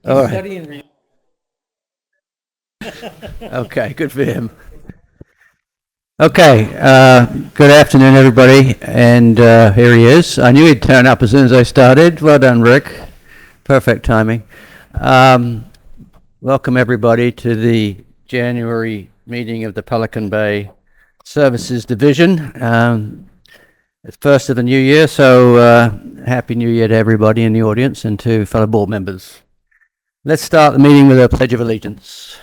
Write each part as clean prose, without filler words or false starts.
All right. Okay, good for him. Okay, good afternoon, everybody. And here he is. I knew he'd turn up as soon as I started. Well done, Rick. Perfect timing. Welcome, everybody, to the January meeting of the Pelican Bay Services Division. It's first of the new year, so Happy New Year to everybody in the audience and to fellow board members. Let's start the meeting with a Pledge of Allegiance.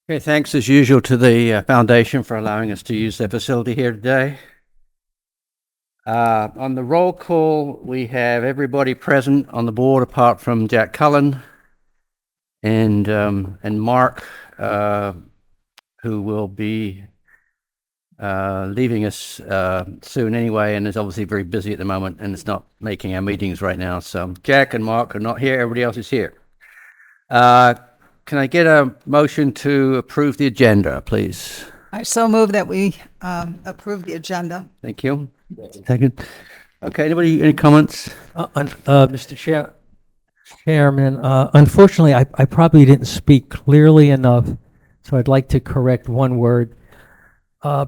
Okay, thanks as usual to the foundation for allowing us to use their facility here today. On the roll call, we have everybody present on the board apart from Jack Cullen and Mark, who will be leaving us soon anyway, and is obviously very busy at the moment and is not making our meetings right now. So Jack and Mark are not here. Everybody else is here. Can I get a motion to approve the agenda, please? I so move that we approve the agenda. Thank you. Second. Okay, anybody, any comments? Mr. Chairman, unfortunately, I probably didn't speak clearly enough, so I'd like to correct one word.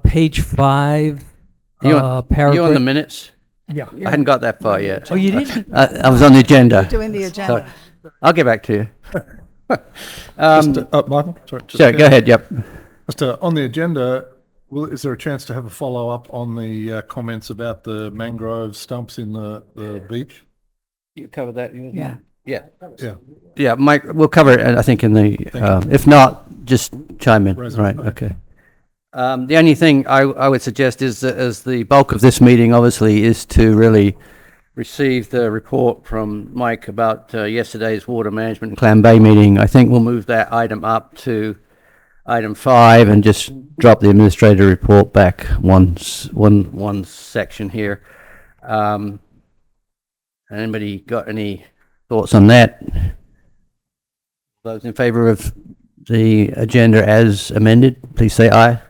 Page 5, paragraph. You on the minutes? Yeah. I hadn't got that far yet. Oh, you didn't? I was on the agenda. Doing the agenda. I'll get back to you. Michael, sorry. Sure, go ahead, yep. Just on the agenda, is there a chance to have a follow-up on the comments about the mangrove stumps in the beach? You cover that? Yeah. Yeah. Yeah. Yeah, Mike, we'll cover it, I think, in the, if not, just chime in. Right. Okay. The only thing I would suggest is that as the bulk of this meeting, obviously, is to really receive the report from Mike about yesterday's water management and Clam Bay meeting. I think we'll move that item up to item 5 and just drop the administrator report back one section here. Anybody got any thoughts on that? Those in favor of the agenda as amended, please say aye.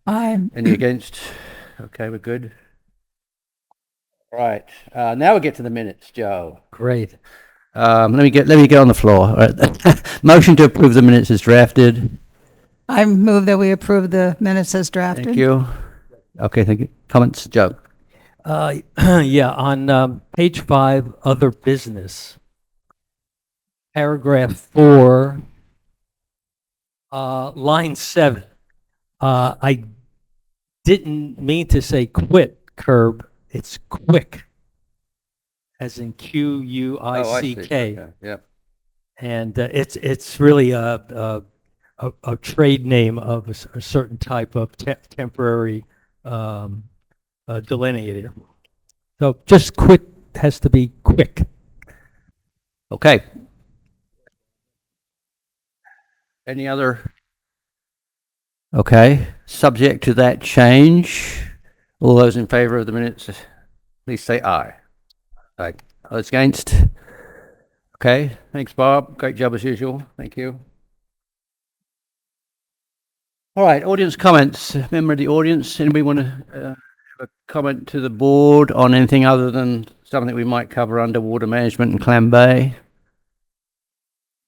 Aye. Any against? Okay, we're good. Right. Now we get to the minutes, Joe. Great. Let me get on the floor. All right. Motion to approve the minutes is drafted. I move that we approve the minutes as drafted. Thank you. Okay, thank you. Comments, Joe? Yeah, on page 5, other business, paragraph 4, line 7. I didn't mean to say quit curb. It's quick, as in Quick. Okay, yep. And it's really a trade name of a certain type of temporary delineator. So just quick has to be quick. Okay. Any other? Okay. Subject to that change, all those in favor of the minutes, please say aye. Aye. Those against? Okay. Thanks, Bob. Great job as usual. Thank you. All right. Audience comments. Member of the audience, anybody want to have a comment to the board on anything other than something we might cover under water management and Clam Bay?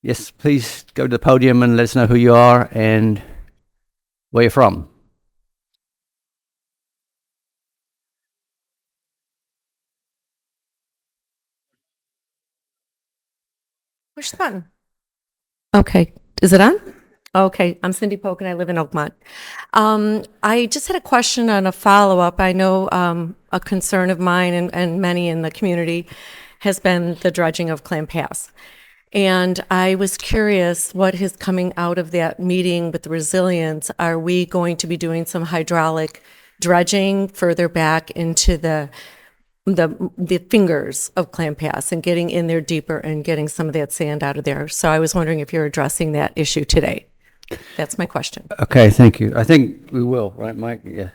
Yes, please go to the podium and let us know who you are and where you're from. Push the button. Okay. Is it on? Okay. I'm Cindy Polk and I live in Oakmont. I just had a question and a follow-up. I know a concern of mine and many in the community has been the dredging of Clam Pass. And I was curious what is coming out of that meeting with the resilience. Are we going to be doing some hydraulic dredging further back into the fingers of Clam Pass and getting in there deeper and getting some of that sand out of there? So I was wondering if you're addressing that issue today. That's my question. Okay, thank you. I think we will, right, Mike? Yeah.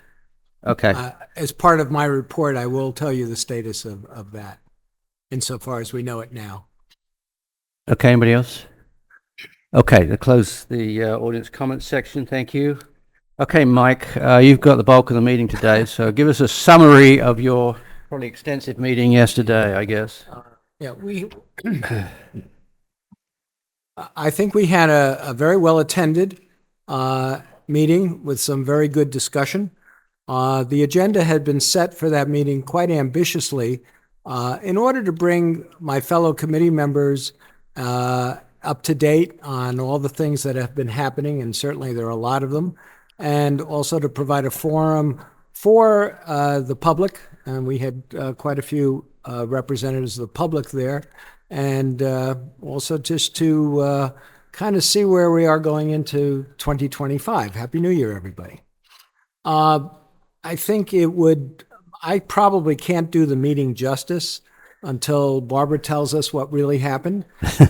Okay. As part of my report, I will tell you the status of that insofar as we know it now. Okay, anybody else? Okay, to close the audience comments section, thank you. Okay, Mike, you've got the bulk of the meeting today, so give us a summary of your probably extensive meeting yesterday, I guess. Yeah, I think we had a very well-attended meeting with some very good discussion. The agenda had been set for that meeting quite ambitiously in order to bring my fellow committee members up to date on all the things that have been happening, and certainly there are a lot of them, and also to provide a forum for the public. And we had quite a few representatives of the public there, and also just to kind of see where we are going into 2025. Happy New Year, everybody. I think I probably can't do the meeting justice until Barbara tells us what really happened.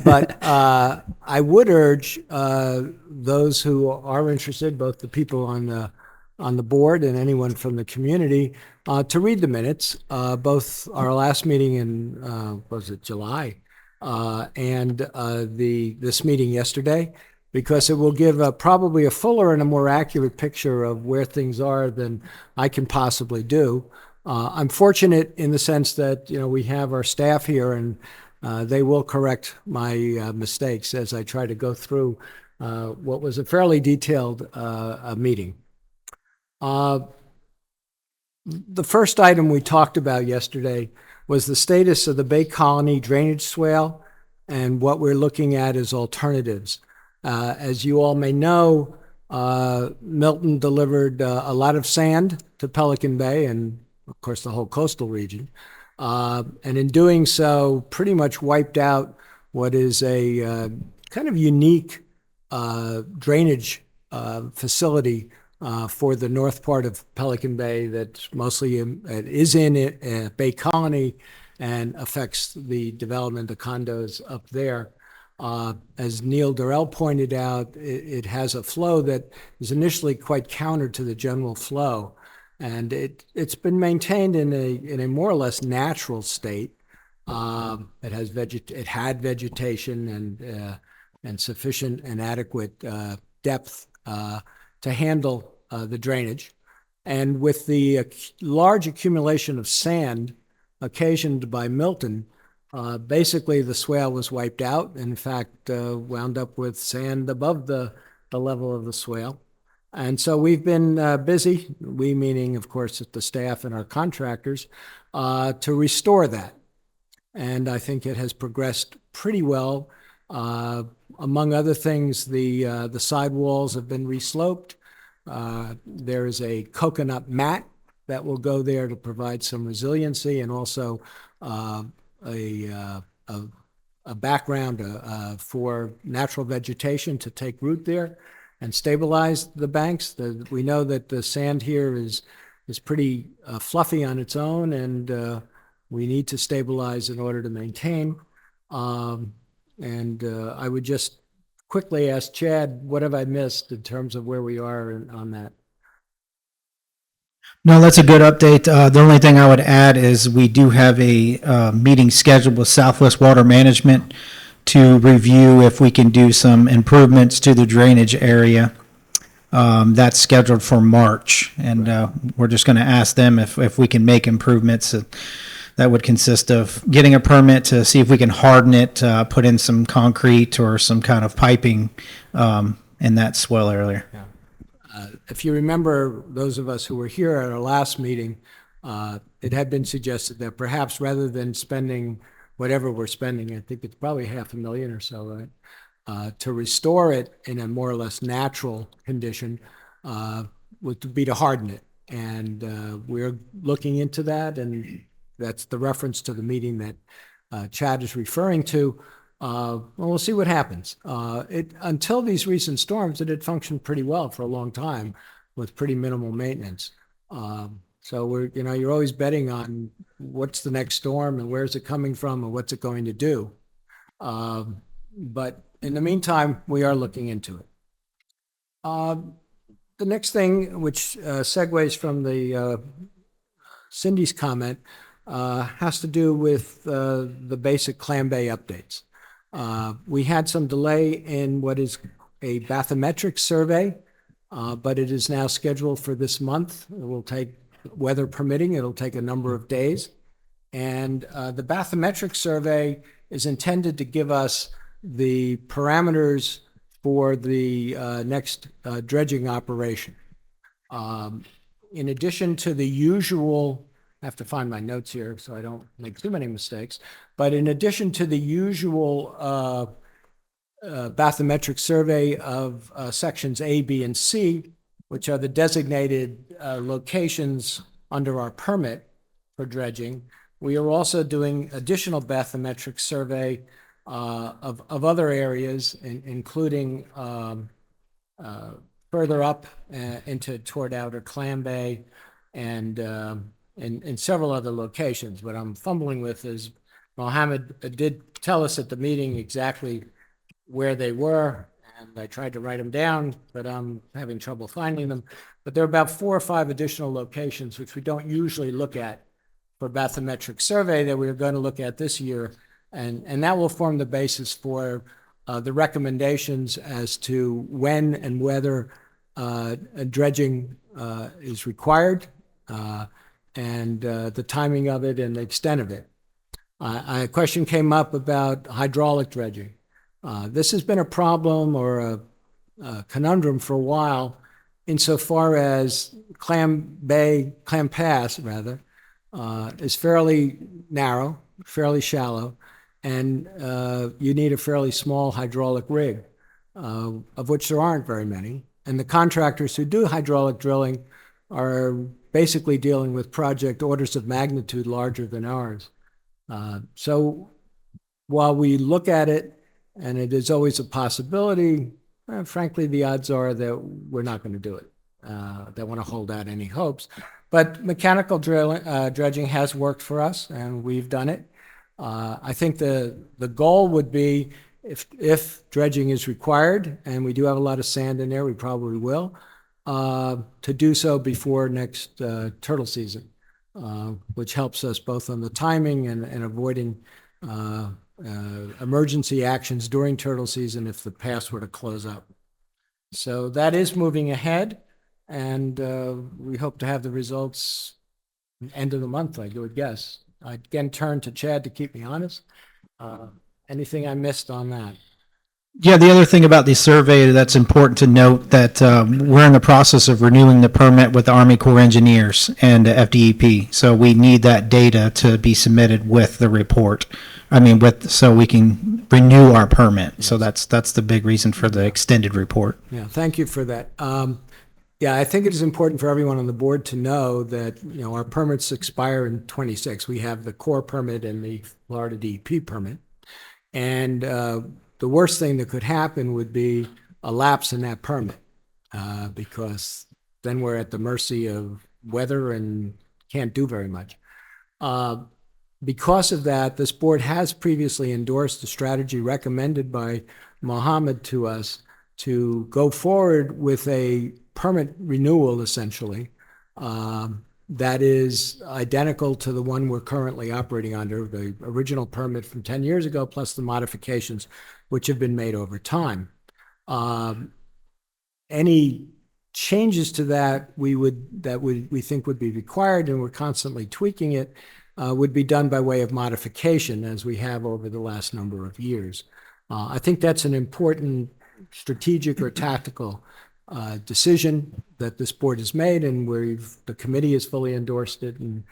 But I would urge those who are interested, both the people on the board and anyone from the community, to read the minutes, both our last meeting in, was it July, and this meeting yesterday, because it will give probably a fuller and a more accurate picture of where things are than I can possibly do. I'm fortunate in the sense that, we have our staff here, and they will correct my mistakes as I try to go through what was a fairly detailed meeting. The first item we talked about yesterday was the status of the Bay Colony drainage swale and what we're looking at as alternatives. As you all may know, Milton delivered a lot of sand to Pelican Bay and, of course, the whole coastal region. And in doing so, pretty much wiped out what is a kind of unique drainage facility for the north part of Pelican Bay that mostly is in Bay Colony and affects the development of condos up there. As Neil Durrell pointed out, it has a flow that is initially quite counter to the general flow, and it's been maintained in a more or less natural state. It had vegetation and sufficient and adequate depth to handle the drainage, and with the large accumulation of sand occasioned by Milton. Basically, the swale was wiped out. In fact, wound up with sand above the level of the swale. And so we've been busy, we meaning, of course, the staff and our contractors, to restore that. And I think it has progressed pretty well. Among other things, the sidewalls have been resloped. There is a coconut mat that will go there to provide some resiliency, and also a background for natural vegetation to take root there and stabilize the banks. We know that the sand here is pretty fluffy on its own, and we need to stabilize in order to maintain. And I would just quickly ask Chad, what have I missed in terms of where we are on that? No, that's a good update. The only thing I would add is we do have a meeting scheduled with Southwest Water Management to review if we can do some improvements to the drainage area. That's scheduled for March, and we're just going to ask them if we can make improvements. That would consist of getting a permit to see if we can harden it, put in some concrete or some kind of piping in that swell area. Yeah. If you remember, those of us who were here at our last meeting, it had been suggested that perhaps rather than spending whatever we're spending, I think it's probably $500,000 or so, right, to restore it in a more or less natural condition, would be to harden it. And we're looking into that, and that's the reference to the meeting that Chad is referring to. Well, we'll see what happens. Until these recent storms, it had functioned pretty well for a long time with pretty minimal maintenance. So you're always betting on what's the next storm and where's it coming from and what's it going to do. But in the meantime, we are looking into it. The next thing, which segues from the Cindy's comment, has to do with the basic Clam Bay updates. We had some delay in what is a bathymetric survey, but it is now scheduled for this month. It will take, weather permitting, it'll take a number of days. And the bathymetric survey is intended to give us the parameters for the next dredging operation. In addition to the usual, I have to find my notes here so I don't make too many mistakes, but in addition to the usual bathymetric survey of sections A, B, and C, which are the designated locations under our permit for dredging, we are also doing additional bathymetric survey of other areas, including further up toward Outer Clam Bay and several other locations. What I'm fumbling with is Mohammed did tell us at the meeting exactly where they were, and I tried to write them down, but I'm having trouble finding them. But there are about 4 or 5 additional locations which we don't usually look at for bathymetric survey that we're going to look at this year. And that will form the basis for the recommendations as to when and whether dredging is required and the timing of it and the extent of it. A question came up about hydraulic dredging. This has been a problem or a conundrum for a while insofar as Clam Pass, rather, is fairly narrow, fairly shallow, and you need a fairly small hydraulic rig, of which there aren't very many. And the contractors who do hydraulic drilling are basically dealing with project orders of magnitude larger than ours. So while we look at it, and it is always a possibility, frankly, the odds are that we're not going to do it. Don't want to hold out any hopes. But mechanical dredging has worked for us, and we've done it. I think the goal would be, if dredging is required, and we do have a lot of sand in there, we probably will, to do so before next turtle season, which helps us both on the timing and avoiding emergency actions during turtle season if the pass were to close up. So that is moving ahead, and we hope to have the results end of the month, I would guess. I again turn to Chad to keep me honest. Anything I missed on that? Yeah, the other thing about the survey that's important to note that we're in the process of renewing the permit with the Army Corps of Engineers and FDEP. So we need that data to be submitted with the report. So we can renew our permit. Yes. So that's the big reason for the extended report. Yeah, thank you for that. Yeah, I think it is important for everyone on the board to know that, our permits expire in 26. We have the Corps permit and the Florida DEP permit. And the worst thing that could happen would be a lapse in that permit because then we're at the mercy of weather and can't do very much. Because of that, this board has previously endorsed the strategy recommended by Mohammed to us to go forward with a permit renewal, essentially, that is identical to the one we're currently operating under, the original permit from 10 years ago, plus the modifications which have been made over time. Any changes to that we think would be required, and we're constantly tweaking it, would be done by way of modification, as we have over the last number of years. I think that's an important strategic or tactical decision that this board has made, and the committee has fully endorsed it, and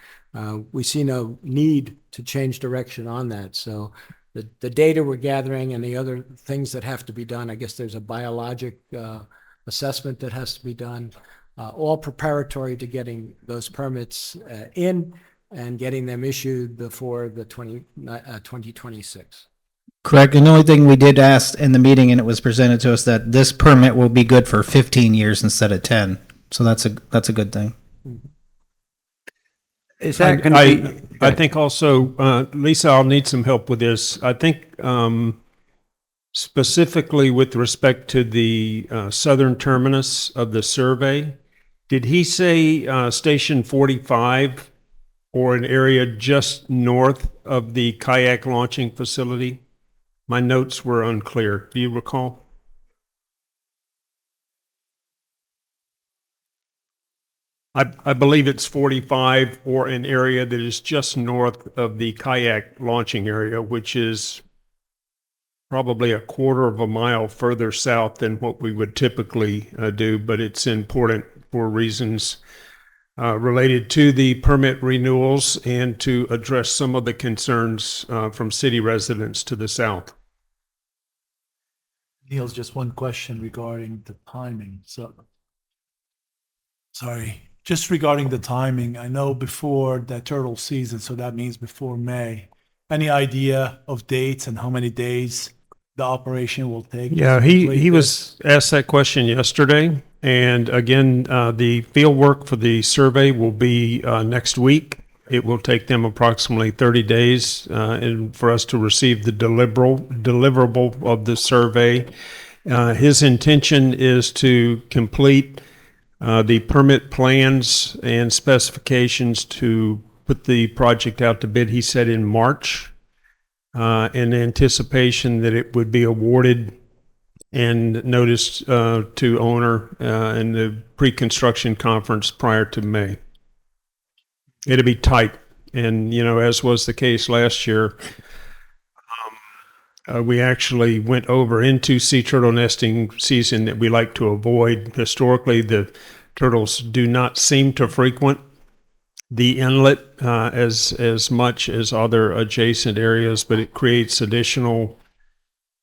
we see no need to change direction on that. So the data we're gathering and the other things that have to be done, I guess there's a biologic assessment that has to be done, all preparatory to getting those permits in and getting them issued before the 2026. Correct. And the only thing we did ask in the meeting, and it was presented to us, that this permit will be good for 15 years instead of 10. So that's a good thing. Is that going to be? I think also, Lisa, I'll need some help with this. I think specifically with respect to the southern terminus of the survey. Did he say Station 45 or an area just north of the kayak launching facility? My notes were unclear. Do you recall? I believe it's 45 or an area that is just north of the kayak launching area, which is probably a quarter of a mile further south than what we would typically do, but it's important for reasons related to the permit renewals and to address some of the concerns from city residents to the south. Neil's just one question regarding the timing. So, sorry, just regarding the timing. I know before the turtle season, so that means before May. Any idea of dates and how many days the operation will take? Yeah, he was asked that question yesterday. And again, the field work for the survey will be next week. It will take them approximately 30 days and for us to receive the deliverable of the survey. His intention is to complete the permit plans and specifications to put the project out to bid, he said, in March, in anticipation that it would be awarded and noticed to owner in the pre-construction conference prior to May. It'll be tight. And, you know, as was the case last year, we actually went over into sea turtle nesting season that we like to avoid. Historically, the turtles do not seem to frequent the inlet as much as other adjacent areas, but it creates additional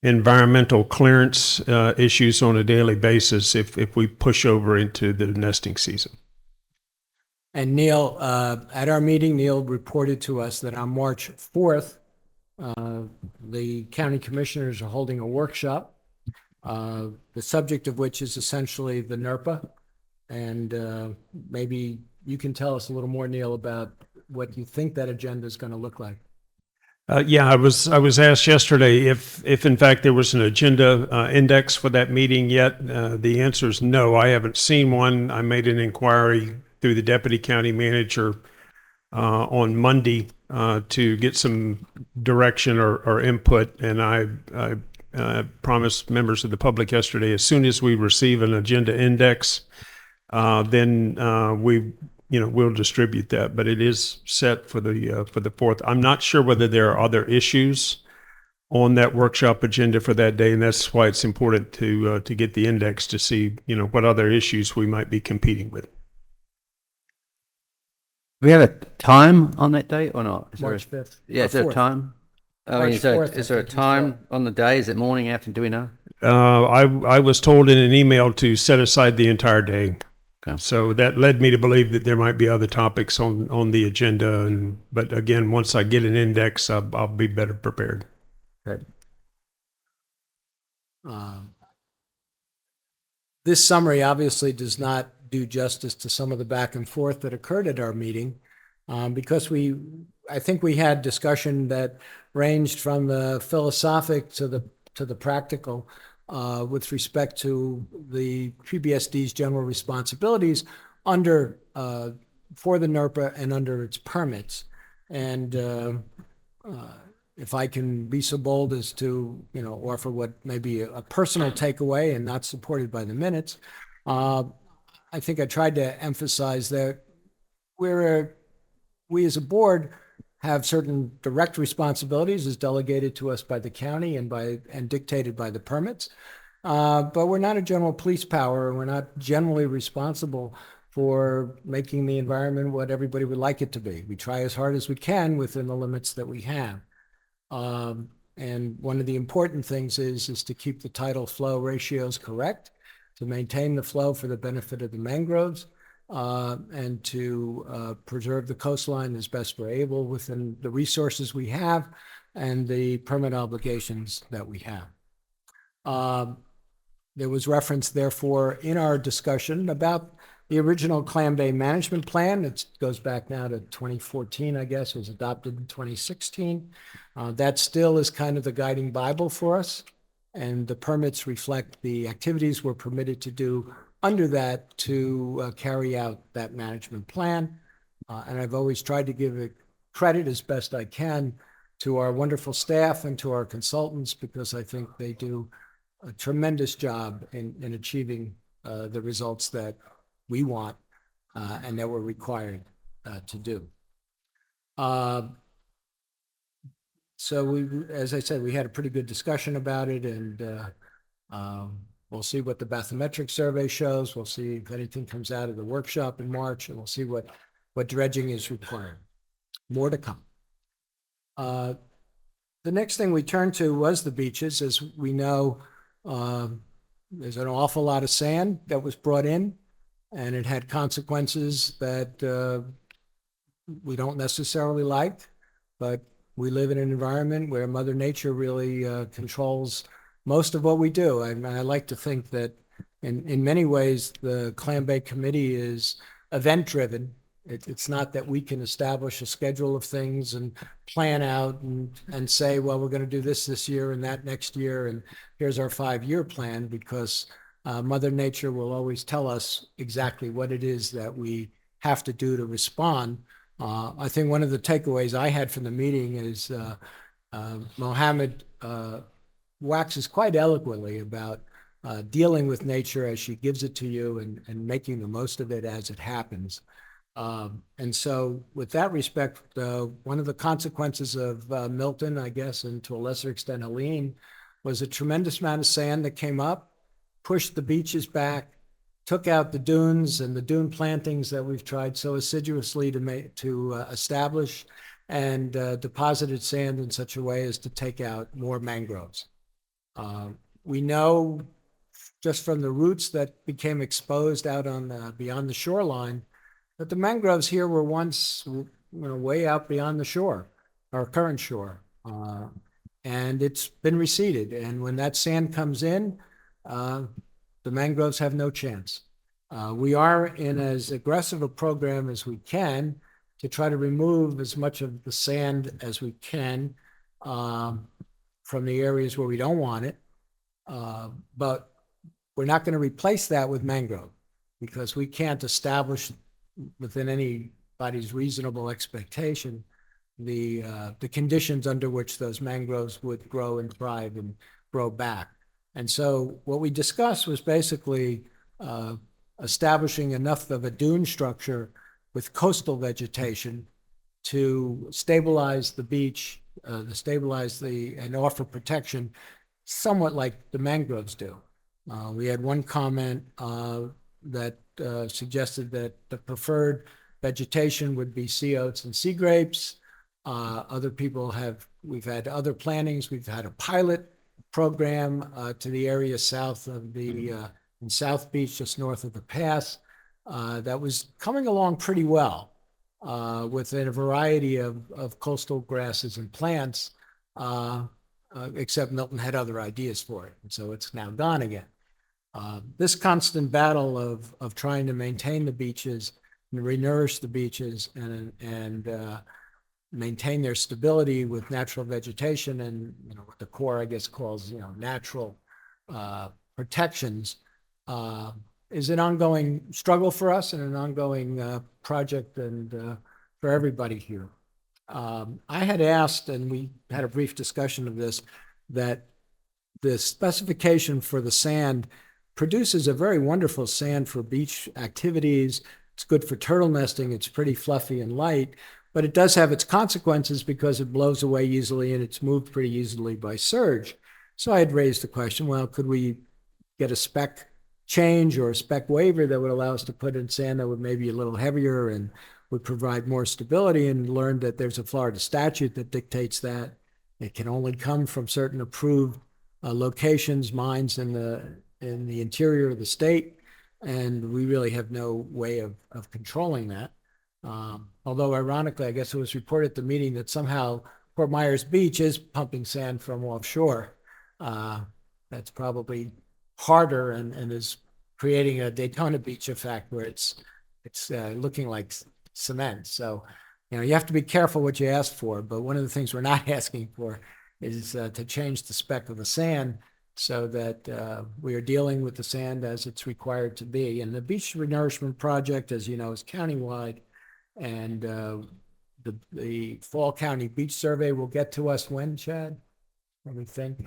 environmental clearance issues on a daily basis if we push over into the nesting season. And Neil, at our meeting, Neil reported to us that on March 4th, the county commissioners are holding a workshop, the subject of which is essentially the NERPA. And maybe you can tell us a little more, Neil, about what you think that agenda is going to look like. Yeah, I was asked yesterday if in fact there was an agenda index for that meeting yet. The answer is no. I haven't seen one. I made an inquiry through the deputy county manager on Monday to get some direction or input, and I promised members of the public yesterday as soon as we receive an agenda index, then we'll distribute that, but it is set for the 4th. I'm not sure whether there are other issues on that workshop agenda for that day, and that's why it's important to get the index to see, what other issues we might be competing with. Do we have a time on that date or not? March 5th. Yeah, is there a 4th. time? I mean, March is there 4th, I a think, is time on the day? Is it morning, afternoon? Do we know? I was told in an email to set aside the entire day. Okay. So that led me to believe that there might be other topics on the agenda. But again, once I get an index, I'll be better prepared. Okay. This summary obviously does not do justice to some of the back and forth that occurred at our meeting, because I think we had discussion that ranged from the philosophic to the practical with respect to the PBSD's general responsibilities under for the NERPA and under its permits. And if I can be so bold as to offer what may be a personal takeaway and not supported by the minutes, I think I tried to emphasize that we as a board have certain direct responsibilities as delegated to us by the county and dictated by the permits. But we're not a general police power, and we're not generally responsible for making the environment what everybody would like it to be. We try as hard as we can within the limits that we have. And one of the important things is to keep the tidal flow ratios correct, to maintain the flow for the benefit of the mangroves, and to preserve the coastline as best we're able within the resources we have and the permit obligations that we have. There was reference, therefore, in our discussion about the original Clam Bay Management Plan. It goes back now to 2014, I guess. It was adopted in 2016. That still is kind of the guiding Bible for us. and the permits reflect the activities we're permitted to do under that to carry out that management plan. And I've always tried to give it credit as best I can to our wonderful staff and to our consultants, because I think they do a tremendous job in achieving the results that we want and that we're required to do. So we, as I said, we had a pretty good discussion about it, and we'll see what the bathymetric survey shows. We'll see if anything comes out of the workshop in March, and we'll see what dredging is required. More to come. The next thing we turned to was the beaches. As we know, there's an awful lot of sand that was brought in, and it had consequences that we don't necessarily like, but we live in an environment where Mother Nature really controls most of what we do. I like to think that in many ways, the Clam Bay Committee is event-driven. It's not that we can establish a schedule of things and plan out and say, well, we're going to do this year and that next year, and here's our 5-year plan, because Mother Nature will always tell us exactly what it is that we have to do to respond. I think one of the takeaways I had from the meeting is Mohammed waxes quite eloquently about dealing with nature as she gives it to you and making the most of it as it happens. And so with that respect, one of the consequences of Milton, I guess, and to a lesser extent Helene, was a tremendous amount of sand that came up, pushed the beaches back, took out the dunes and the dune plantings that we've tried so assiduously to establish, and deposited sand in such a way as to take out more mangroves. We know just from the roots that became exposed out on beyond the shoreline that the mangroves here were once way out beyond the shore, our current shore, and it's been receded. And when that sand comes in, the mangroves have no chance. We are in as aggressive a program as we can to try to remove as much of the sand as we can from the areas where we don't want it. But we're not going to replace that with mangrove, because we can't establish within anybody's reasonable expectation the conditions under which those mangroves would grow and thrive and grow back. And so what we discussed was basically establishing enough of a dune structure with coastal vegetation to stabilize the beach, and offer protection somewhat like the mangroves do. We had one comment that suggested that the preferred vegetation would be sea oats and sea grapes. Other people we've had other plantings. We've had a pilot program to the area south of in South Beach, just north of the pass, that was coming along pretty well within a variety of coastal grasses and plants, except Milton had other ideas for it, and so it's now gone again. This constant battle of trying to maintain the beaches and renourish the beaches and maintain their stability with natural vegetation and what the Corps, I guess, calls natural protections, is an ongoing struggle for us and an ongoing project and for everybody here. I had asked, and we had a brief discussion of this, that the specification for the sand produces a very wonderful sand for beach activities. It's good for turtle nesting. It's pretty fluffy and light, but it does have its consequences because it blows away easily and it's moved pretty easily by surge. So I had raised the question, well, could we get a spec change or a spec waiver that would allow us to put in sand that would maybe a little heavier and would provide more stability, and learned that there's a Florida statute that dictates that it can only come from certain approved locations, mines in the interior of the state, and we really have no way of controlling that. Although ironically, I guess it was reported at the meeting that somehow Fort Myers Beach is pumping sand from offshore. That's probably harder and is creating a Daytona Beach effect where it's looking like cement. So, you have to be careful what you ask for, but one of the things we're not asking for is to change the spec of the sand so that we are dealing with the sand as it's required to be. And the beach renourishment project, as you know, is countywide. And the Fall County Beach Survey will get to us when, Chad? What do we think?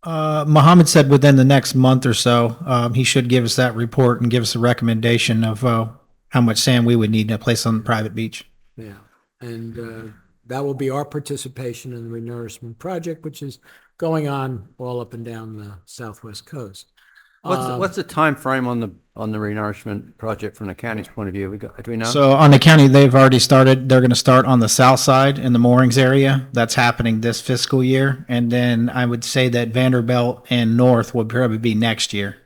Mohammed said within the next month or so, he should give us that report and give us a recommendation of how much sand we would need to place on the private beach. Yeah, and that will be our participation in the renourishment project, which is going on all up and down the southwest coast. What's the time frame on the renourishment project from the county's point of view? Do we know? So on the county, they've already started. They're going to start on the south side in the moorings area. That's happening this fiscal year. And then I would say that Vanderbilt and North would probably be next year.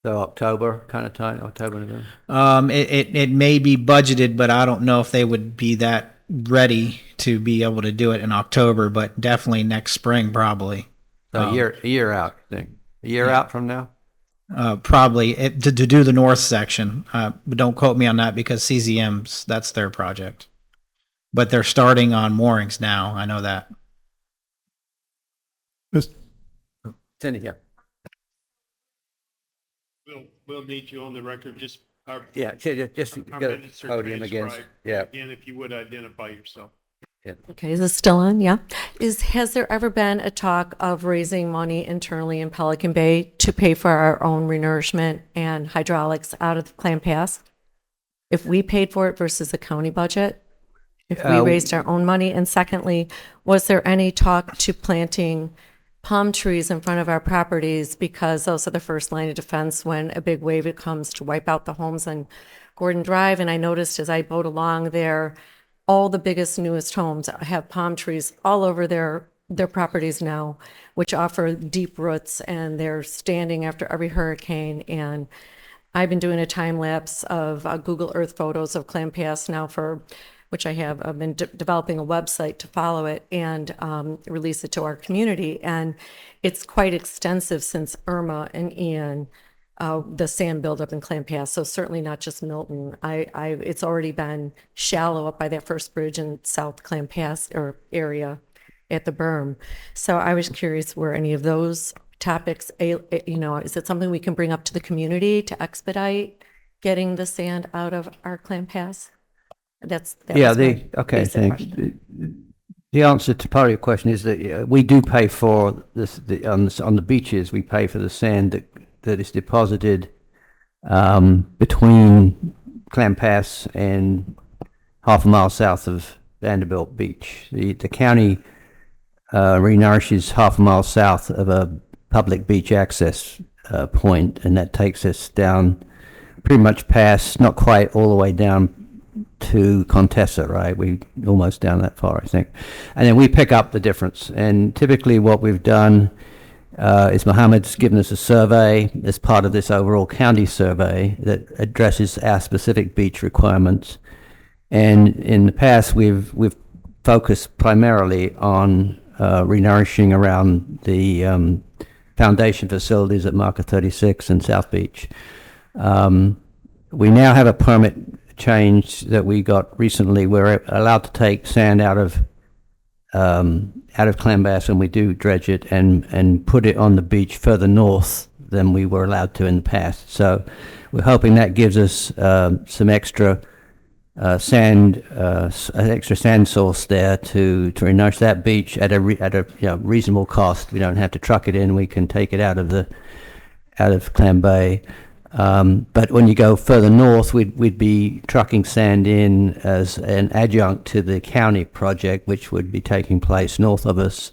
So October kind of time, October, November. It may be budgeted, but I don't know if they would be that ready to be able to do it in October, but definitely next spring, probably. So a year out, I think. A year out from now? Probably to do the north section. But don't quote me on that because CZM's, that's their project. But they're starting on moorings now. I know that. Cindy, yeah. We'll need you on the record, just our. Yeah, just our get minutes a are podium again. transcribed. Yeah. Again, if you would identify yourself. Okay, is this still on? Yeah. Has there ever been a talk of raising money internally in Pelican Bay to pay for our own renourishment and hydraulics out of Clam Pass? If we paid for it versus the county budget? If we raised our own money? And secondly, was there any talk to planting palm trees in front of our properties because those are the first line of defense when a big wave comes to wipe out the homes on Gordon Drive? And I noticed as I boat along there, all the biggest, newest homes have palm trees all over their properties now, which offer deep roots, and they're standing after every hurricane. And I've been doing a time lapse of Google Earth photos of Clam Pass now for, which I have. I've been developing a website to follow it and release it to our community. And it's quite extensive since Irma and Ian. The sand buildup in Clam Pass, so certainly not just Milton. It's already been shallow up by that first bridge in South Clam Pass or area at the berm. So I was curious, were any of those topics, is it something we can bring up to the community to expedite getting the sand out of our Clam Pass? Thanks. The answer to part of your question is that we do pay for this on the beaches. We pay for the sand that is deposited between Clam Pass and half a mile south of Vanderbilt Beach. The county renourishes half a mile south of a public beach access point, and that takes us down pretty much past, not quite all the way down to Contessa, right? We almost down that far, I think. And then we pick up the difference. And typically what we've done is Mohammed's given us a survey as part of this overall county survey that addresses our specific beach requirements. And in the past, we've focused primarily on renourishing around the foundation facilities at Market 36 and South Beach. We now have a permit change that we got recently. We're allowed to take sand out of Clam Pass, and we do dredge it and put it on the beach further north than we were allowed to in the past. So we're hoping that gives us some extra sand source there to renourish that beach at a reasonable cost. We don't have to truck it in. We can take it out of Clam Bay. But when you go further north, we'd be trucking sand in as an adjunct to the county project, which would be taking place north of us.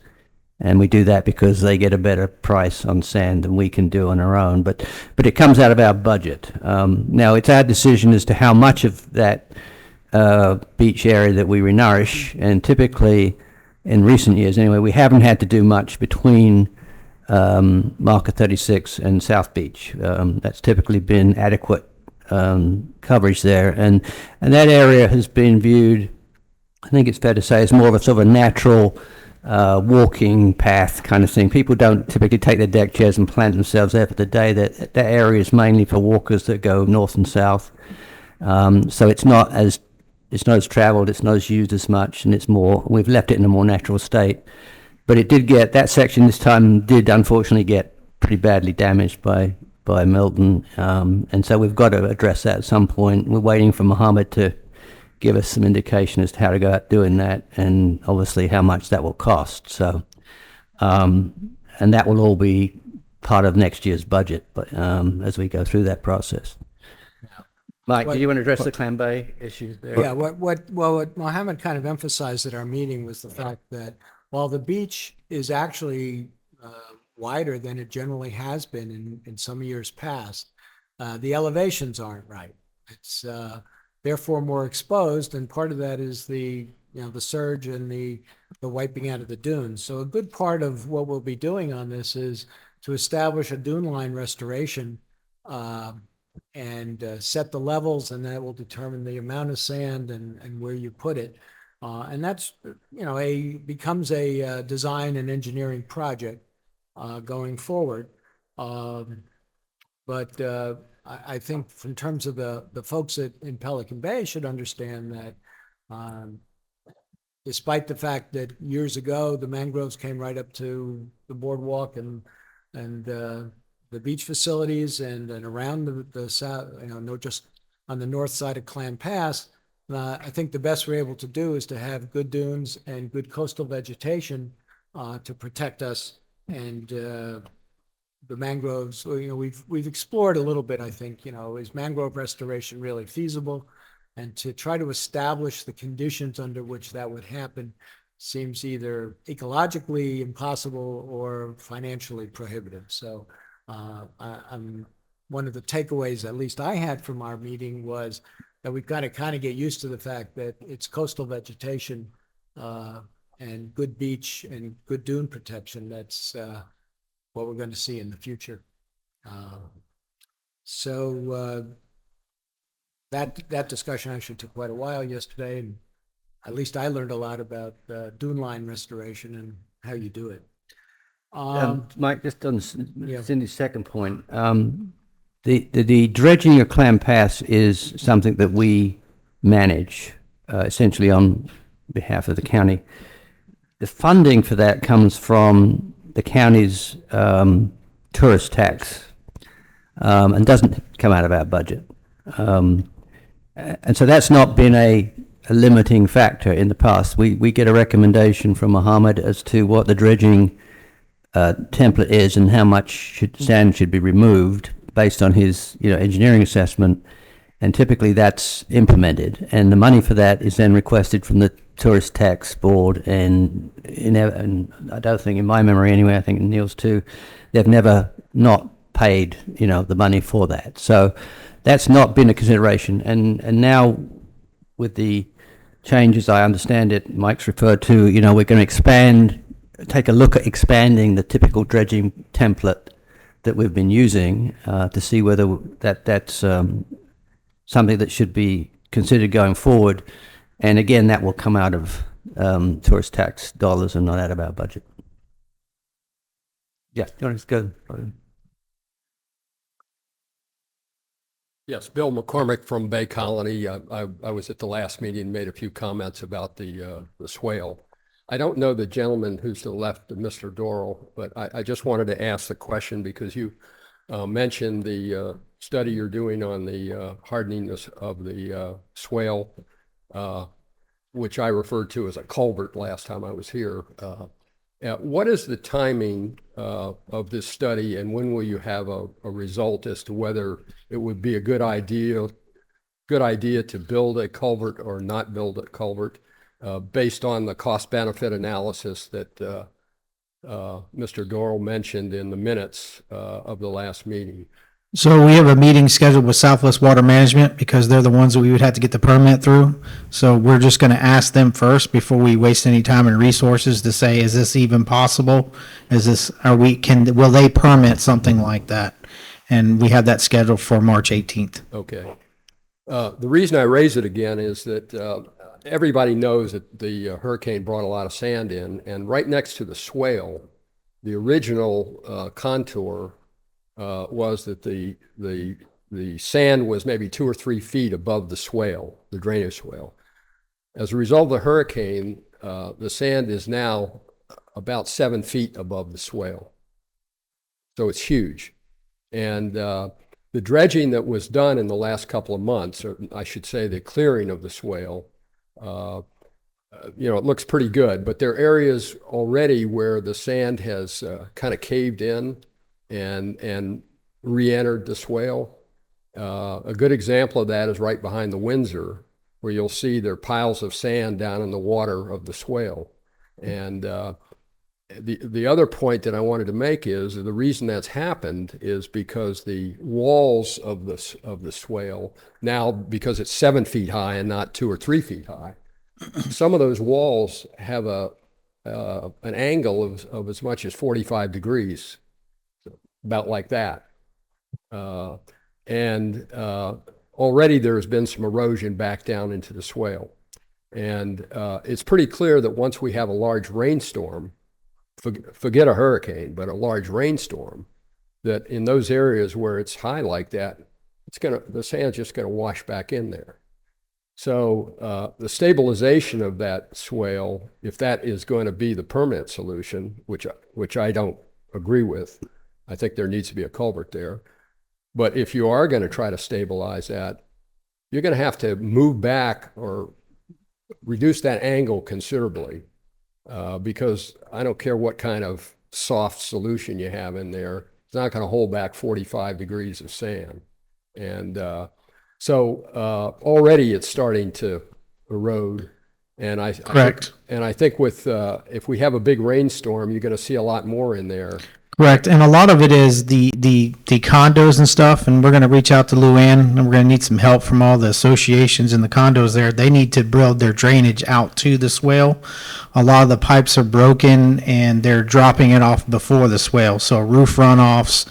And we do that because they get a better price on sand than we can do on our own. But it comes out of our budget. Now, it's our decision as to how much of that beach area that we renourish. And typically, in recent years anyway, we haven't had to do much between Market 36 and South Beach. That's typically been adequate coverage there, and that area has been viewed, I think it's fair to say, as more of a sort of a natural walking path kind of thing. People don't typically take their deck chairs and plant themselves there for the day. That area is mainly for walkers that go north and south. So it's not as traveled, it's not as used as much, and it's more, we've left it in a more natural state. But it did get, that section this time did unfortunately get pretty badly damaged by Milton. And so we've got to address that at some point. We're waiting for Mohammed to give us some indication as to how to go about doing that, and obviously how much that will cost. So, and that will all be part of next year's budget, but as we go through that process. Mike, do you want to address the Clam Bay issues there? Yeah, what Mohammed kind of emphasized at our meeting was the fact that while the beach is actually wider than it generally has been in some years past, the elevations aren't right. It's therefore more exposed, and part of that is the surge and the wiping out of the dunes. So a good part of what we'll be doing on this is to establish a dune line restoration and set the levels, and that will determine the amount of sand and where you put it. And that's, becomes a design and engineering project going forward. But I think in terms of the folks in Pelican Bay should understand that despite the fact that years ago the mangroves came right up to the boardwalk and the beach facilities and around the south, no, just on the north side of Clam Pass, I think the best we're able to do is to have good dunes and good coastal vegetation to protect us. And the mangroves, we've explored a little bit, I think, is mangrove restoration really feasible? And to try to establish the conditions under which that would happen seems either ecologically impossible or financially prohibitive. So I'm one of the takeaways, at least I had from our meeting, was that we've got to kind of get used to the fact that it's coastal vegetation and good beach and good dune protection. That's what we're going to see in the future. That discussion actually took quite a while yesterday, and at least I learned a lot about dune line restoration and how you do it. Mike, just on Cindy's second point, the dredging of Clam Pass is something that we manage essentially on behalf of the county. The funding for that comes from the county's tourist tax and doesn't come out of our budget. And so that's not been a limiting factor in the past. We get a recommendation from Mohammed as to what the dredging template is and how much sand should be removed based on his engineering assessment, and typically that's implemented, and the money for that is then requested from the tourist tax board, and I don't think, in my memory anyway, I think in Neil's too, they've never not paid the money for that. So that's not been a consideration, and now with the changes, I understand it, Mike's referred to, we're going to take a look at expanding the typical dredging template that we've been using to see whether that's something that should be considered going forward. And again, that will come out of tourist tax dollars and not out of our budget. Yeah, you want to go? Yes, Bill McCormick from Bay Colony. I was at the last meeting and made a few comments about the swale. I don't know the gentleman who's to the left of Mr. Doral, but I just wanted to ask the question because you mentioned the study you're doing on the hardening of the swale, which I referred to as a culvert last time I was here. What is the timing of this study, and when will you have a result as to whether it would be a good idea to build a culvert or not build a culvert? Based on the cost-benefit analysis that Mr. Doral mentioned in the minutes of the last meeting. So we have a meeting scheduled with Southwest Water Management because they're the ones that we would have to get the permit through. So we're just going to ask them first before we waste any time and resources to say, is this even possible? Will they permit something like that? And we have that scheduled for March 18th. Okay. The reason I raise it again is that everybody knows that the hurricane brought a lot of sand in, and right next to the swale, the original contour was that the sand was maybe 2 or 3 feet above the swale, the drainage swale. As a result of the hurricane, the sand is now about 7 feet above the swale. So it's huge. And the dredging that was done in the last couple of months, or I should say the clearing of the swale, it looks pretty good, but there are areas already where the sand has kind of caved in and re-entered the swale. A good example of that is right behind the Windsor, where you'll see there are piles of sand down in the water of the swale. And the other point that I wanted to make is the reason that's happened is because the walls of the swale now, because it's 7 feet high and not 2 or 3 feet high, some of those walls have an angle of as much as 45 degrees, about like that. And already there's been some erosion back down into the swale. And it's pretty clear that once we have a large rainstorm, forget a hurricane, but a large rainstorm, that in those areas where it's high like that, the sand's just gonna wash back in there. So the stabilization of that swale, if that is going to be the permanent solution, which I don't agree with, I think there needs to be a culvert there. But if you are going to try to stabilize that, you're going to have to move back or reduce that angle considerably, because I don't care what kind of soft solution you have in there, it's not going to hold back 45 degrees of sand. And so already it's starting to erode. And Correct. I think with if we have a big rainstorm, you're going to see a lot more in there. Correct. And a lot of it is the condos and stuff, and we're going to reach out to Luann, and we're going to need some help from all the associations and the condos there. They need to build their drainage out to the swale. A lot of the pipes are broken, and they're dropping it off before the swale. So roof runoffs,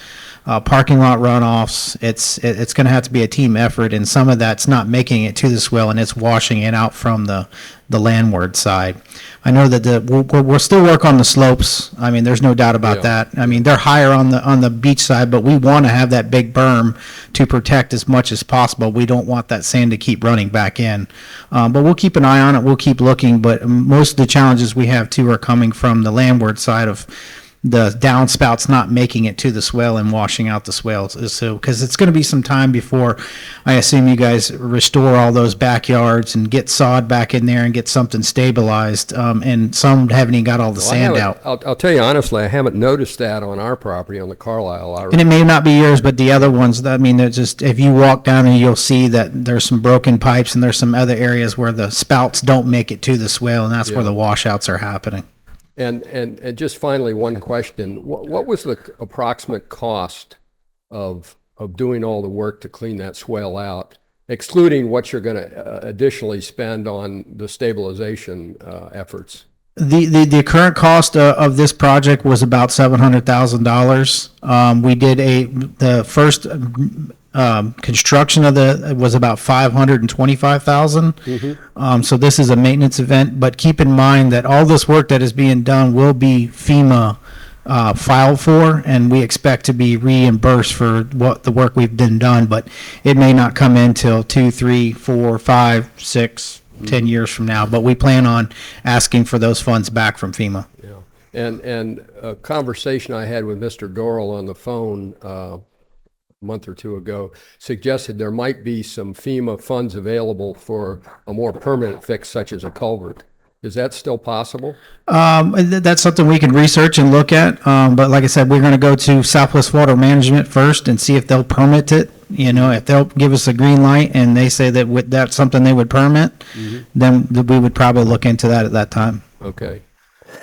parking lot runoffs, it's going to have to be a team effort, and some of that's not making it to the swale, and it's washing it out from the landward side. I know that we'll still work on the slopes. I mean, there's no doubt about that. I mean, they're higher on the beach side, but we want to have that big berm to protect as much as possible. We don't want that sand to keep running back in. But we'll keep an eye on it. We'll keep looking. But most of the challenges we have too are coming from the landward side of the downspouts not making it to the swale and washing out the swales. So, because it's going to be some time before I assume you guys restore all those backyards and get sod back in there and get something stabilized. And some haven't even got all the sand out. I'll tell you honestly, I haven't noticed that on our property on the Carlisle. And it may not be yours, but the other ones, I mean, they're just, if you walk down and you'll see that there's some broken pipes and there's some other areas where the spouts don't make it to the swale, and that's where the washouts are happening. And just finally, one question. What was the approximate cost of doing all the work to clean that swale out, excluding what you're going to additionally spend on the stabilization efforts? The current cost of this project was about $700,000. We did the first construction of was about $525,000. So this is a maintenance event, but keep in mind that all this work that is being done will be FEMA filed for, and we expect to be reimbursed for what the work we've been done, but it may not come in till 2, 3, 4, 5, 6, 10 years from now, but we plan on asking for those funds back from FEMA. Yeah, and a conversation I had with Mr. Dorrell on the phone a month or two ago suggested there might be some FEMA funds available for a more permanent fix, such as a culvert. Is that still possible? That's something we can research and look at. But like I said, we're going to go to Southwest Water Management first and see if they'll permit it. You know, if they'll give us a green light and they say that that's something they would permit, then we would probably look into that at that time. Okay.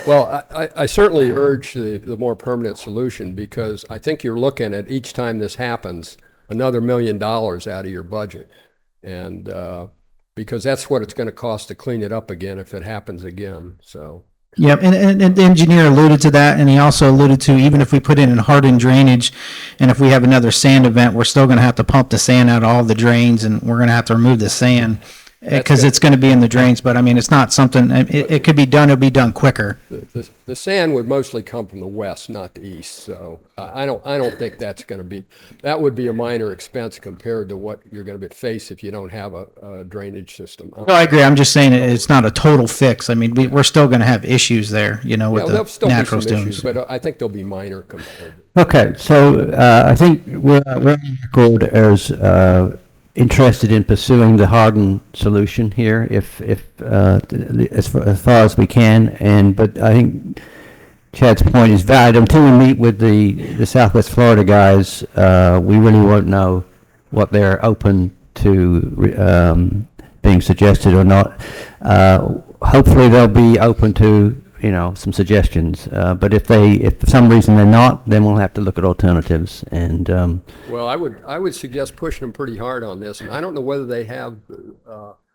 Well, I certainly urge the more permanent solution, because I think you're looking at, each time this happens, another $1 million out of your budget. And because that's what it's going to cost to clean it up again if it happens again. So. Yep, and the engineer alluded to that, and he also alluded to, even if we put in hardened drainage, and if we have another sand event, we're still going to have to pump the sand out of all the drains, and we're going to have to remove the sand. because good. it's going to be in the drains, but I mean, it's not something, it could be done, it'll be done quicker. The sand would mostly come from the west, not the east, so I don't think that's going to be, that would be a minor expense compared to what you're going to face if you don't have a drainage system. No, I agree. I'm just saying it's not a total fix. I mean, we're still going to have issues there, with There'll the still be natural some issues, stones. but I think they'll be minor compared. Okay, so I think we're on record as interested in pursuing the Hardin solution here, if as far as we can. But I think Chad's point is valid. Until we meet with the Southwest Florida guys, we really won't know what they're open to being suggested or not. Hopefully, they'll be open to some suggestions. But if for some reason they're not, then we'll have to look at alternatives. And Well, I would suggest pushing them pretty hard on this, and I don't know whether they have,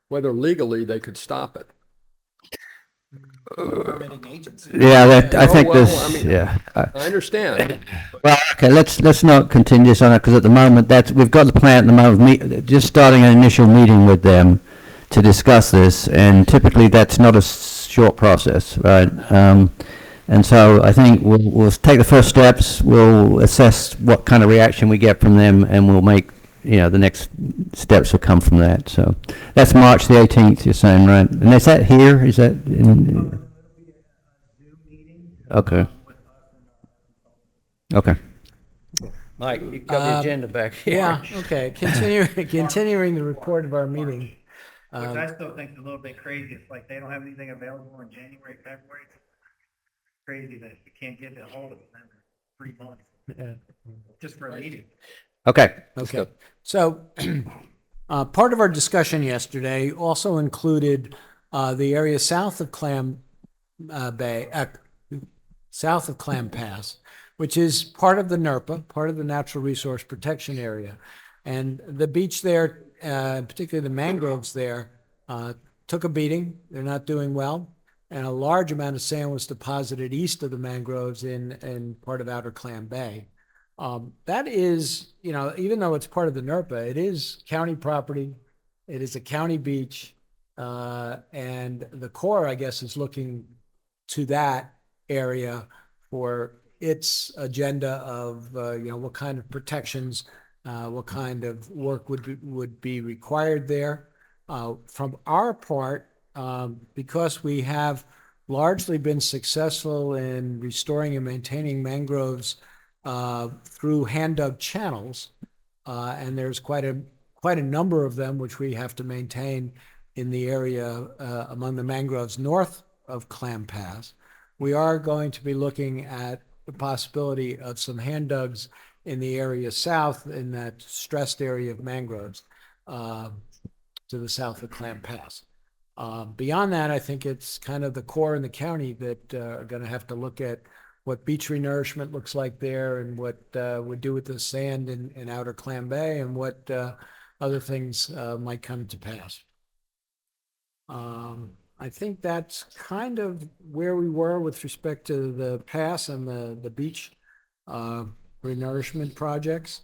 whether legally they could stop it. yeah, I think well, this. I mean- Yeah. I understand. Well, okay, let's not continue this on it, because at the moment we've got the plan at the moment, just starting an initial meeting with them to discuss this, and typically that's not a short process, right? And so I think we'll take the first steps, we'll assess what kind of reaction we get from them, and we'll make, the next steps will come from that. So that's March the 18th, you're saying, right? And is that here? Is that in? Okay. Okay. Mike, you got the agenda back here. Yeah, okay. Continuing the report of our meeting. Which I still think is a little bit crazy. It's like they don't have anything available in January, February. It's crazy that you can't get a hold of them in 3 months. Just for a meeting. Okay. Okay. So part of our discussion yesterday also included the area south of Clam south of Clam Pass, which is part of the NERPA, part of the Natural Resource Protection Area. And the beach there, particularly the mangroves there, took a beating. They're not doing well. And a large amount of sand was deposited east of the mangroves in part of Outer Clam Bay. That is, even though it's part of the NERPA, it is county property. It is a county beach. And the Corps, I guess, is looking to that area for its agenda of, what kind of protections, what kind of work would be required there. From our part, because we have largely been successful in restoring and maintaining mangroves through hand-dug channels, and there's quite a number of them which we have to maintain in the area among the mangroves north of Clam Pass. We are going to be looking at the possibility of some hand-dugs in the area south, in that stressed area of mangroves to the south of Clam Pass. Beyond that, I think it's kind of the Corps and the county that are going to have to look at what beach renourishment looks like there, and what we do with the sand in Outer Clam Bay, and what other things might come to pass. I think that's kind of where we were with respect to the pass and the beach renourishment projects.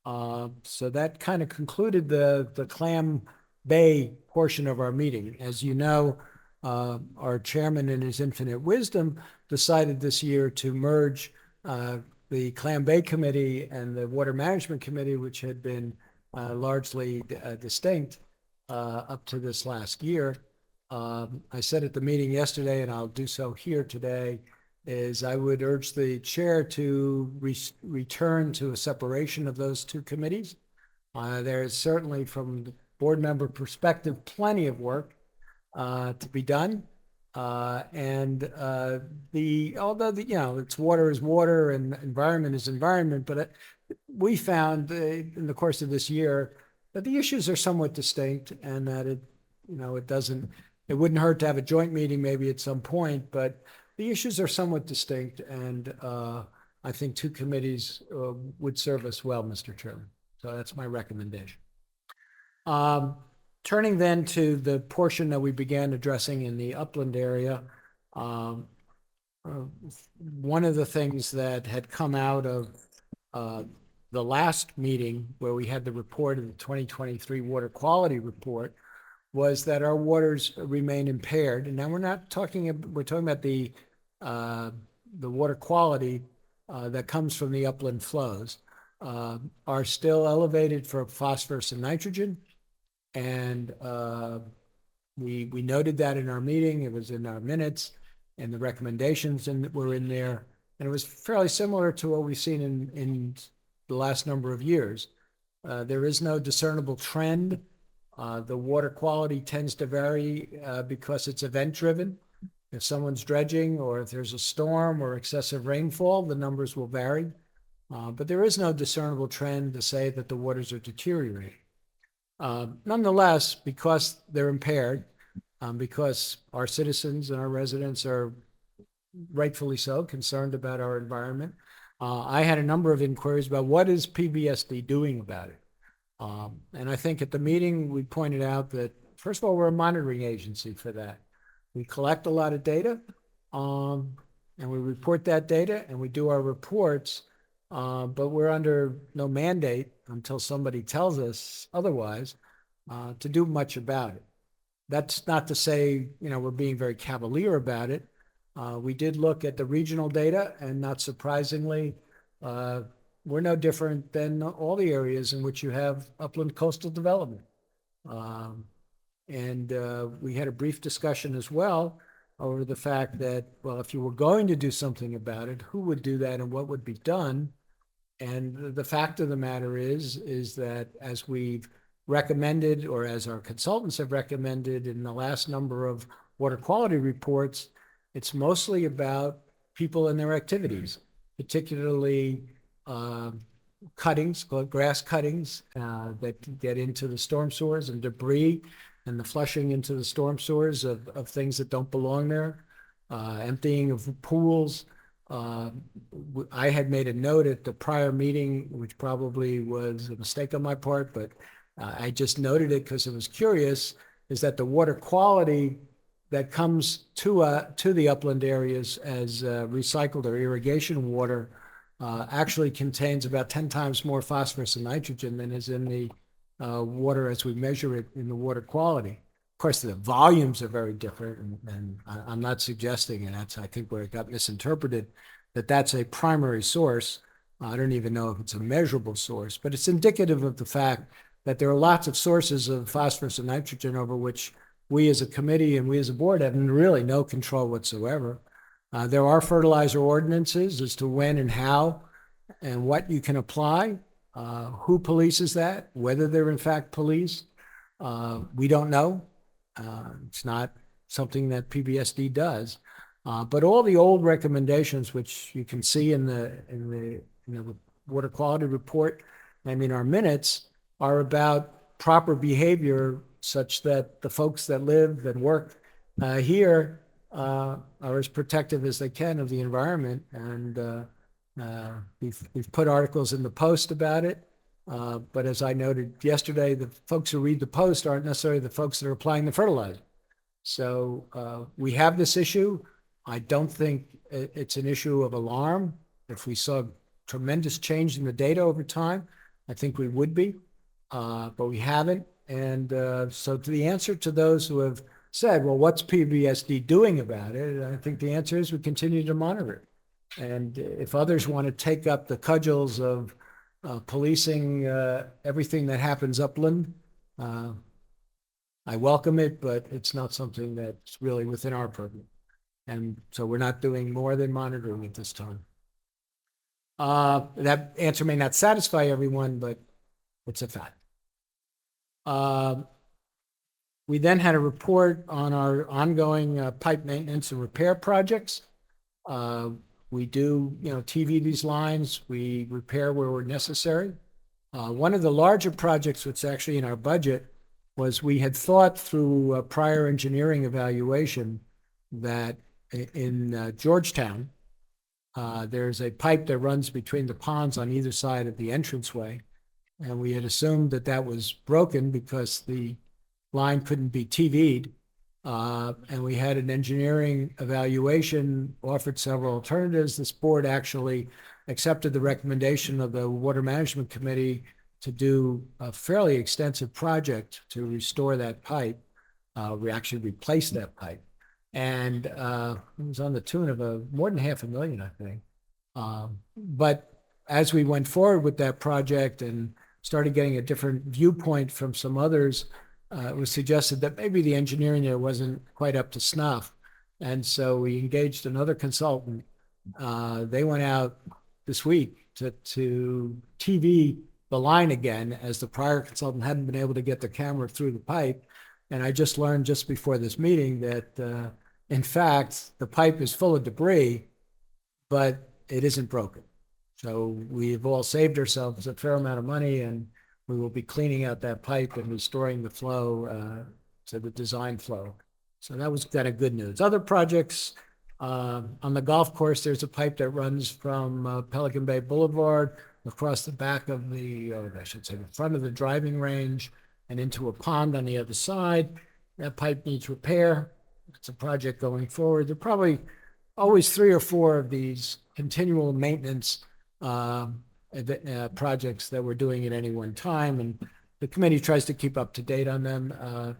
So that kind of concluded the Clam Bay portion of our meeting. As you know, our chairman in his infinite wisdom decided this year to merge the Clam Bay Committee and the Water Management Committee, which had been largely distinct up to this last year. I said at the meeting yesterday, and I'll do so here today, is I would urge the chair to return to a separation of those two committees. There is certainly, from the board member perspective, plenty of work to be done. Although it's water is water and environment is environment, but we found in the course of this year that the issues are somewhat distinct, and that it wouldn't hurt to have a joint meeting maybe at some point, but the issues are somewhat distinct, and I think two committees would serve us well, Mr. Chairman. So that's my recommendation. Turning then to the portion that we began addressing in the upland area, one of the things that had come out of the last meeting where we had the report of the 2023 water quality report was that our waters remain impaired. And now we're not talking, we're talking about the water quality that comes from the upland flows are still elevated for phosphorus and nitrogen. And we noted that in our meeting. It was in our minutes, and the recommendations were in there. And it was fairly similar to what we've seen in the last number of years. There is no discernible trend. The water quality tends to vary because it's event-driven. If someone's dredging or if there's a storm or excessive rainfall, the numbers will vary. But there is no discernible trend to say that the waters are deteriorating. Nonetheless, because they're impaired, because our citizens and our residents are rightfully so concerned about our environment, I had a number of inquiries about what is PBSD doing about it. And I think at the meeting, we pointed out that, first of all, we're a monitoring agency for that. We collect a lot of data, and we report that data, and we do our reports, but we're under no mandate until somebody tells us otherwise to do much about it. That's not to say, we're being very cavalier about it. We did look at the regional data, and not surprisingly, we're no different than all the areas in which you have upland coastal development. And we had a brief discussion as well over the fact that, well, if you were going to do something about it, who would do that and what would be done? And the fact of the matter is that as we've recommended, or as our consultants have recommended in the last number of water quality reports, it's mostly about people and their activities, particularly cuttings, grass cuttings that get into the storm sewers, and debris and the flushing into the storm sewers of things that don't belong there, emptying of pools. I had made a note at the prior meeting, which probably was a mistake on my part, but I just noted it because it was curious, is that the water quality that comes to the upland areas as recycled or irrigation water actually contains about 10 times more phosphorus and nitrogen than is in the water as we measure it in the water quality. Of course, the volumes are very different, and I'm not suggesting, and that's, I think, where it got misinterpreted, that that's a primary source. I don't even know if it's a measurable source, but it's indicative of the fact that there are lots of sources of phosphorus and nitrogen over which we as a committee and we as a board have really no control whatsoever. There are fertilizer ordinances as to when and how and what you can apply, who polices that, whether they're in fact policed. We don't know. It's not something that PBSD does. But all the old recommendations, which you can see in the water quality report and in our minutes, are about proper behavior such that the folks that live and work here are as protective as they can of the environment. And we've put articles in the Post about it. But as I noted yesterday, the folks who read the Post aren't necessarily the folks that are applying the fertilizer. So we have this issue. I don't think it's an issue of alarm. If we saw tremendous change in the data over time, I think we would be, but we haven't. And so to the answer to those who have said, well, what's PBSD doing about it? I think the answer is we continue to monitor it. And if others want to take up the cudgels of policing everything that happens upland, I welcome it, but it's not something that's really within our purview. And so we're not doing more than monitoring at this time. That answer may not satisfy everyone, but it's a fact. We then had a report on our ongoing pipe maintenance and repair projects. We do, TV these lines. We repair where we're necessary. One of the larger projects, which is actually in our budget, was we had thought through prior engineering evaluation that in Georgetown, there's a pipe that runs between the ponds on either side of the entranceway. And we had assumed that that was broken because the line couldn't be TV'd. And we had an engineering evaluation, offered several alternatives. This board actually accepted the recommendation of the Water Management Committee to do a fairly extensive project to restore that pipe. We actually replaced that pipe. And it was on the tune of more than $500,000, I think. But as we went forward with that project and started getting a different viewpoint from some others, it was suggested that maybe the engineering there wasn't quite up to snuff. And so we engaged another consultant. They went out this week to TV the line again, as the prior consultant hadn't been able to get the camera through the pipe. And I just learned just before this meeting that, in fact, the pipe is full of debris, but it isn't broken. So we've all saved ourselves a fair amount of money, and we will be cleaning out that pipe and restoring the flow to the design flow. So that was kind of good news. Other projects, on the golf course, there's a pipe that runs from Pelican Bay Boulevard across the back of I should say, the front of the driving range and into a pond on the other side. That pipe needs repair. It's a project going forward. There are probably always 3 or 4 of these continual maintenance projects that we're doing at any one time, and the committee tries to keep up to date on them.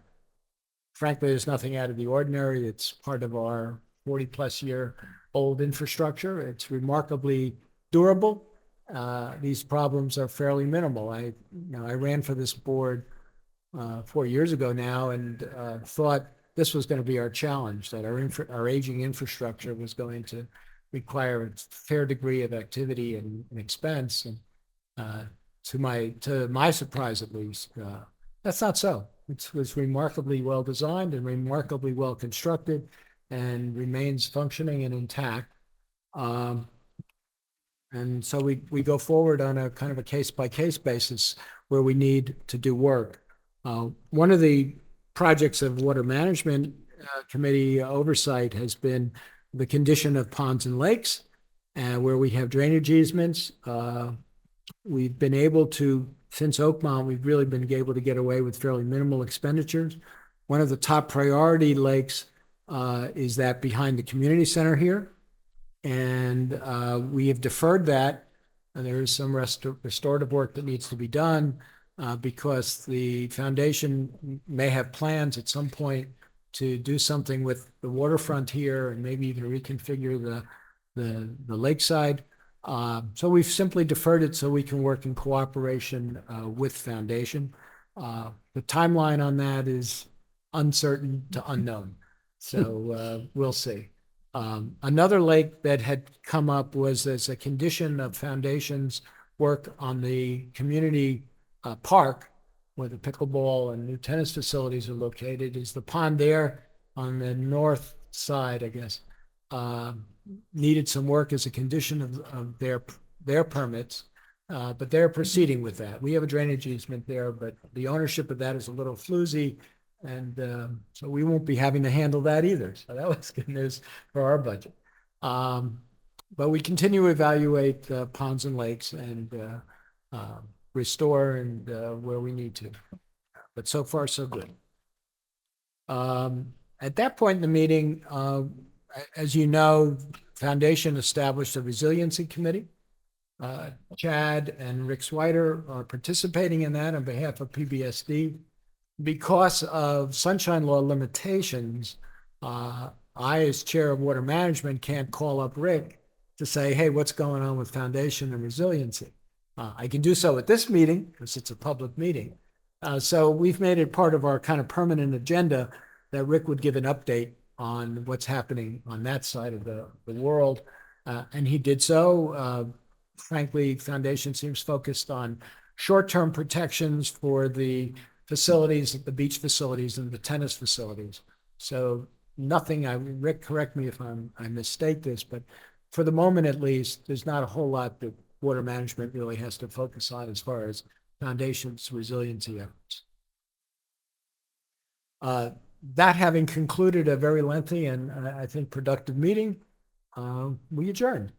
Frankly, there's nothing out of the ordinary. It's part of our 40-plus year old infrastructure. It's remarkably durable. These problems are fairly minimal. I ran for this board 4 years ago now, and thought this was going to be our challenge, that our aging infrastructure was going to require a fair degree of activity and expense. And to my surprise, at least, that's not so. It was remarkably well designed and remarkably well constructed, and remains functioning and intact. And so we go forward on a kind of a case-by-case basis where we need to do work. One of the projects of Water Management Committee oversight has been the condition of ponds and lakes, where we have drainage easements. We've been able to, since Oakmont, we've really been able to get away with fairly minimal expenditures. One of the top priority lakes is that behind the community center here. And we have deferred that. And there is some restorative work that needs to be done because the foundation may have plans at some point to do something with the waterfront here and maybe even reconfigure the lakeside. So we've simply deferred it so we can work in cooperation with foundation. The timeline on that is uncertain to unknown. So we'll see. Another lake that had come up was as a condition of foundation's work on the community park where the pickleball and new tennis facilities are located, is the pond there on the north side, I guess, needed some work as a condition of their permits, but they're proceeding with that. We have a drainage easement there, but the ownership of that is a little floozy, and so we won't be having to handle that either. So that was good news for our budget. But we continue to evaluate ponds and lakes and restore and where we need to. But so far, so good. At that point in the meeting, as you know, Foundation established a resiliency committee. Chad and Rick Swider are participating in that on behalf of PBSD. Because of sunshine law limitations, I, as chair of water management, can't call up Rick to say, hey, what's going on with Foundation and resiliency? I can do so at this meeting because it's a public meeting. So we've made it part of our kind of permanent agenda that Rick would give an update on what's happening on that side of the world. And he did so. Frankly, Foundation seems focused on short-term protections for the facilities, the beach facilities and the tennis facilities. So nothing, Rick, correct me if I mistake this, but for the moment at least, there's not a whole lot that water management really has to focus on as far as Foundation's resiliency efforts. That having concluded a very lengthy and I think productive meeting, we adjourned.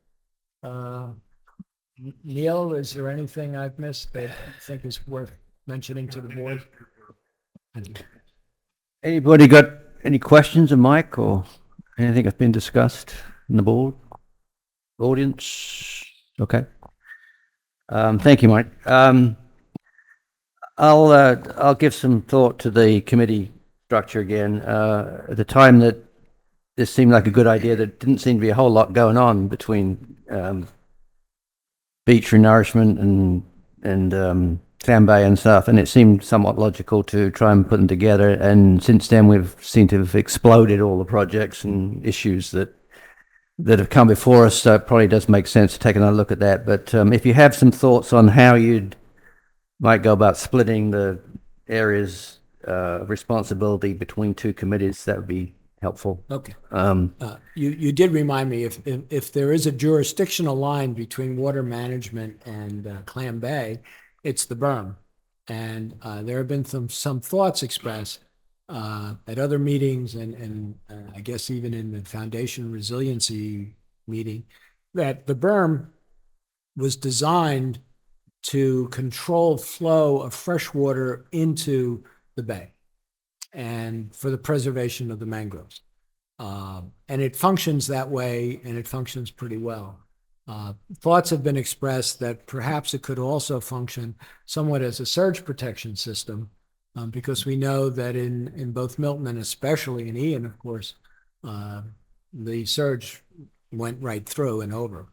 Neil, is there anything I've missed that you think is worth mentioning to the board? Anybody got any questions of Mike or anything that's been discussed in the board? Audience? Okay. Thank you, Mike. I'll give some thought to the committee structure again. At the time that this seemed like a good idea, there didn't seem to be a whole lot going on between beach renourishment and clam bay and stuff, and it seemed somewhat logical to try and put them together. And since then, we've seemed to have exploded all the projects and issues that have come before us. So it probably does make sense to take another look at that. But if you have some thoughts on how you'd might go about splitting the areas of responsibility between two committees, that would be helpful. Okay. You did remind me, if there is a jurisdictional line between water management and Clam Bay, it's the berm. And there have been some thoughts expressed at other meetings and I guess even in the Foundation Resiliency meeting, that the berm was designed to control flow of fresh water into the bay and for the preservation of the mangroves. And it functions that way, and it functions pretty well. Thoughts have been expressed that perhaps it could also function somewhat as a surge protection system, because we know that in both Milton and especially in Ian, of course, the surge went right through and over.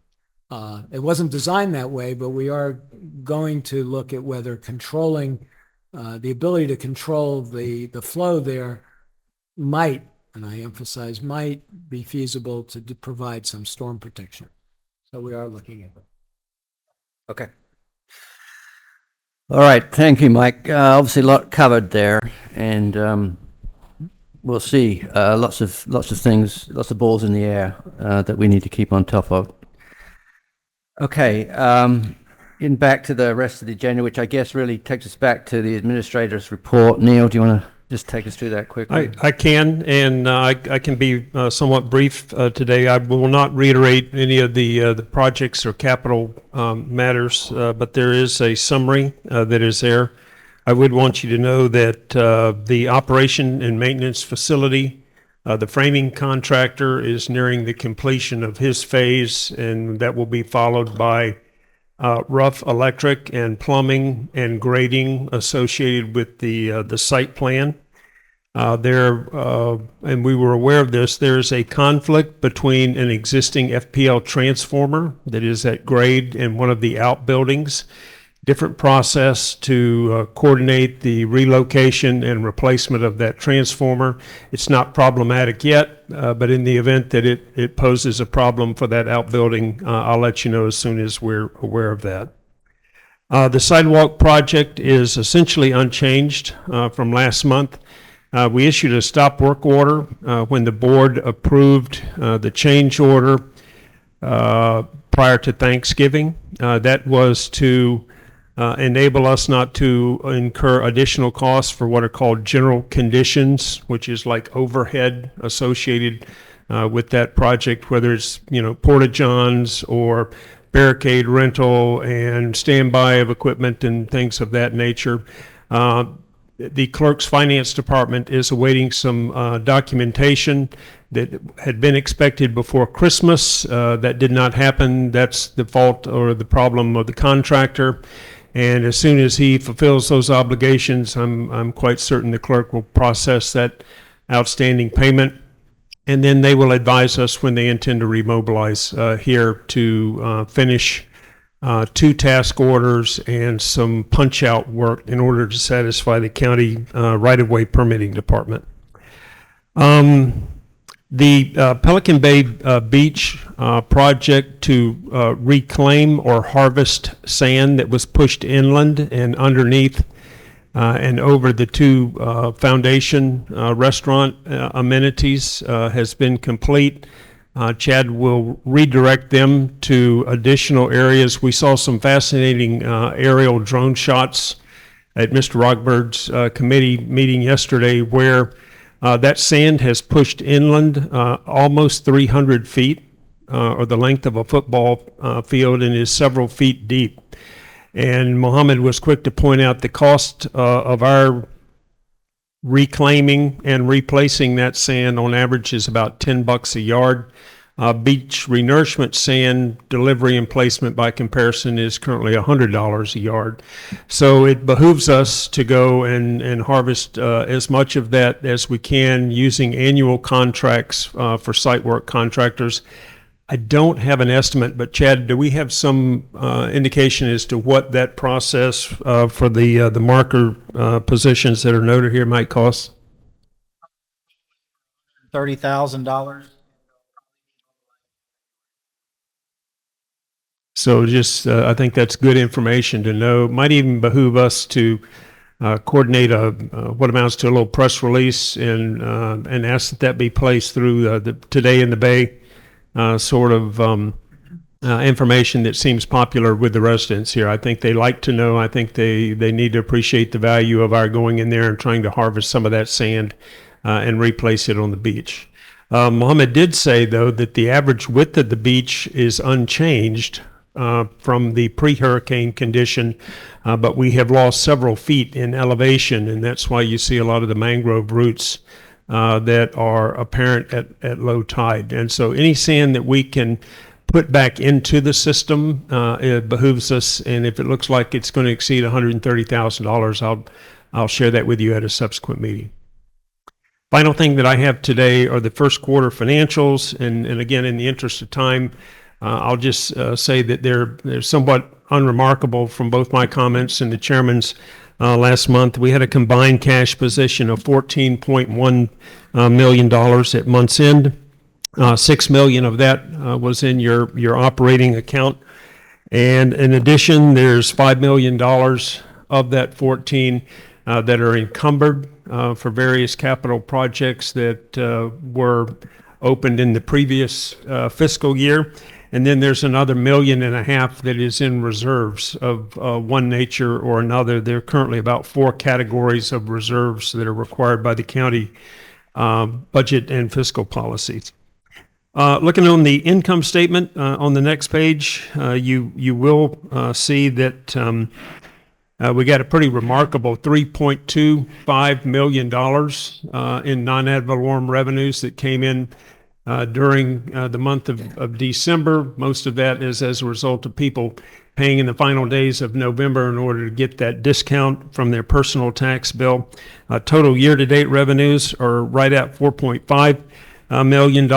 It wasn't designed that way, but we are going to look at whether controlling the ability to control the flow there might, and I emphasize might, be feasible to provide some storm protection. So we are looking at it. Okay. All right. Thank you, Mike. Obviously, a lot covered there, and we'll see. Lots of things, lots of balls in the air that we need to keep on top of. Okay. Getting back to the rest of the agenda, which I guess really takes us back to the administrator's report. Neil, do you want to just take us through that quickly? I can, and I can be somewhat brief today. I will not reiterate any of the projects or capital matters, but there is a summary that is there. I would want you to know that the operation and maintenance facility, the framing contractor is nearing the completion of his phase, and that will be followed by rough electric and plumbing and grading associated with the site plan. And we were aware of this, there is a conflict between an existing FPL transformer that is at grade and one of the outbuildings. Different process to coordinate the relocation and replacement of that transformer. It's not problematic yet, but in the event that it poses a problem for that outbuilding, I'll let you know as soon as we're aware of that. The sidewalk project is essentially unchanged from last month. We issued a stop work order when the board approved the change order prior to Thanksgiving. That was to enable us not to incur additional costs for what are called general conditions, which is like overhead associated with that project, whether it's, porta-johns or barricade rental and standby of equipment and things of that nature. The clerk's finance department is awaiting some documentation that had been expected before Christmas. That did not happen. That's the fault or the problem of the contractor. And as soon as he fulfills those obligations, I'm quite certain the clerk will process that outstanding payment. And then they will advise us when they intend to remobilize here to finish 2 task orders and some punch-out work in order to satisfy the county right-of-way permitting department. The Pelican Bay Beach project to reclaim or harvest sand that was pushed inland and underneath and over the 2 foundation restaurant amenities has been complete. Chad will redirect them to additional areas. We saw some fascinating aerial drone shots at Mr. Rockbird's committee meeting yesterday where that sand has pushed inland almost 300 feet, or the length of a football field, and is several feet deep. And Mohammed was quick to point out the cost of our reclaiming and replacing that sand on average is about $10 a yard. Beach renourishment sand delivery and placement by comparison is currently $100 a yard. So it behooves us to go and harvest as much of that as we can using annual contracts for site work contractors. I don't have an estimate, but Chad, do we have some indication as to what that process for the marker positions that are noted here might cost? $30,000. So just, I think that's good information to know. Might even behoove us to coordinate what amounts to a little press release and ask that be placed through the Today in the Bay sort of information that seems popular with the residents here. I think they like to know. I think they need to appreciate the value of our going in there and trying to harvest some of that sand and replace it on the beach. Mohammed did say, though, that the average width of the beach is unchanged from the pre-hurricane condition, but we have lost several feet in elevation, and that's why you see a lot of the mangrove roots that are apparent at low tide. And so any sand that we can put back into the system, it behooves us, and if it looks like it's going to exceed $130,000, I'll share that with you at a subsequent meeting. Final thing that I have today are the first quarter financials, and again, in the interest of time, I'll just say that they're somewhat unremarkable from both my comments and the chairman's last month. We had a combined cash position of $14.1 million at month's end. $6 million of that was in your operating account. And in addition, there's $5 million of that 14 that are encumbered for various capital projects that were opened in the previous fiscal year. And then there's another $1.5 million that is in reserves of one nature or another. There are currently about 4 categories of reserves that are required by the county budget and fiscal policies. Looking on the income statement on the next page, you will see that we got a pretty remarkable $3.25 million in non-ad valorem revenues that came in during the month of December. Most of that is as a result of people paying in the final days of November in order to get that discount from their personal tax bill. Total year-to-date revenues are right at $4.5 million,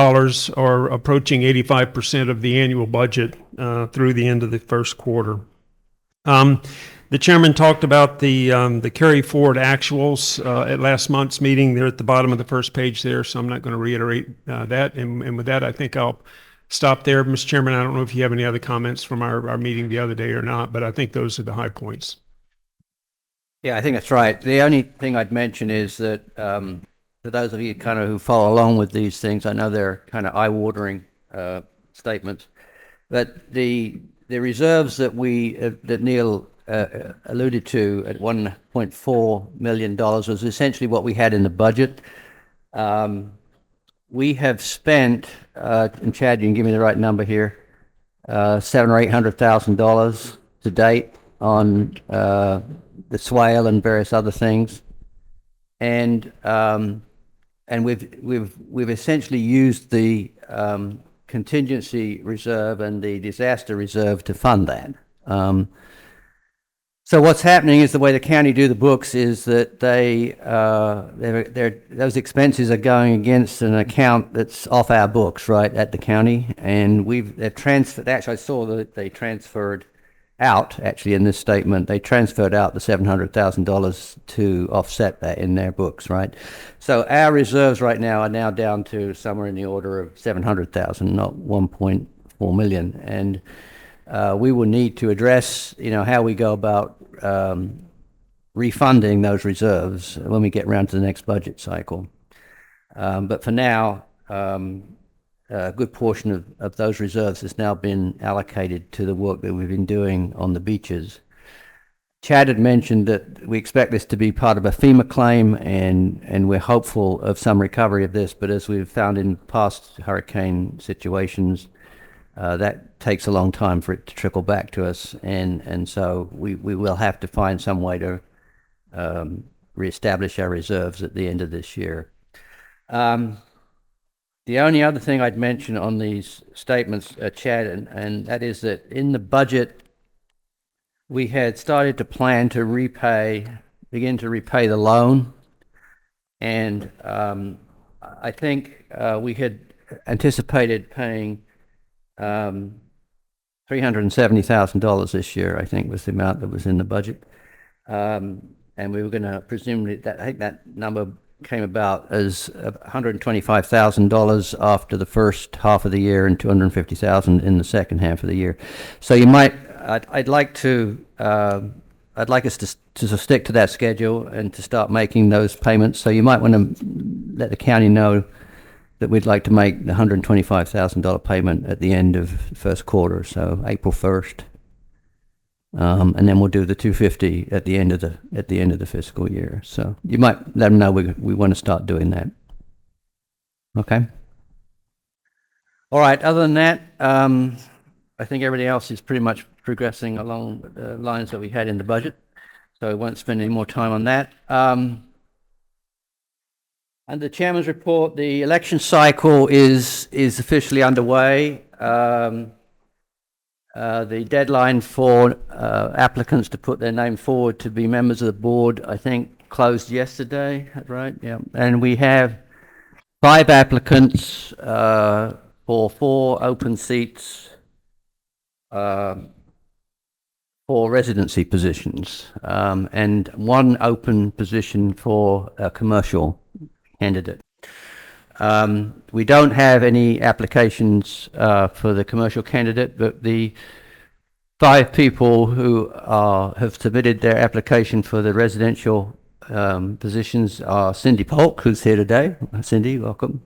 or approaching 85% of the annual budget through the end of the first quarter. The chairman talked about the carry forward actuals at last month's meeting. They're at the bottom of the first page there, so I'm not going to reiterate that. And with that, I think I'll stop there. Mr. Chairman, I don't know if you have any other comments from our meeting the other day or not, but I think those are the high points. Yeah, I think that's right. The only thing I'd mention is that for those of you kind of who follow along with these things, I know they're kind of eye-watering statements, but the reserves that that Neil alluded to at $1.4 million was essentially what we had in the budget. We have spent, and Chad, you can give me the right number here, $700,000 or $800,000 to date on the swale and various other things, and we've essentially used the contingency reserve and the disaster reserve to fund that. So what's happening is the way the county do the books is that those expenses are going against an account that's off our books, right, at the county, and they've transferred. Actually, I saw that they transferred out. Actually, in this statement, they transferred out the $700,000 to offset that in their books, right? So our reserves right now are now down to somewhere in the order of $700,000, not $1.4 million, and we will need to address, how we go about refunding those reserves when we get around to the next budget cycle. But for now, a good portion of those reserves has now been allocated to the work that we've been doing on the beaches. Chad had mentioned that we expect this to be part of a FEMA claim, and we're hopeful of some recovery of this, but as we've found in past hurricane situations, that takes a long time for it to trickle back to us, and so we will have to find some way to reestablish our reserves at the end of this year. The only other thing I'd mention on these statements, Chad, and that is that in the budget, we had started to plan to begin to repay the loan. And I think we had anticipated paying $370,000 this year, I think was the amount that was in the budget. And we were going to presumably, I think that number came about as $125,000 after the first half of the year and $250,000 in the second half of the year. So you might, I'd like us to stick to that schedule and to start making those payments. So you might want to let the county know that we'd like to make the $125,000 payment at the end of the first quarter, so April 1st. And then we'll do the 250 at the end of the fiscal year. So you might let them know we want to start doing that. Okay. All right. Other than that, I think everything else is pretty much progressing along the lines that we had in the budget. So I won't spend any more time on that. And the chairman's report, the election cycle is officially underway. The deadline for applicants to put their name forward to be members of the board, I think, closed yesterday, right? Yeah. And we have 5 applicants for 4 open seats for residency positions, and 1 open position for a commercial candidate. We don't have any applications for the commercial candidate, but the 5 people who have submitted their application for the residential positions are Cindy Polk, who's here today. Cindy, welcome.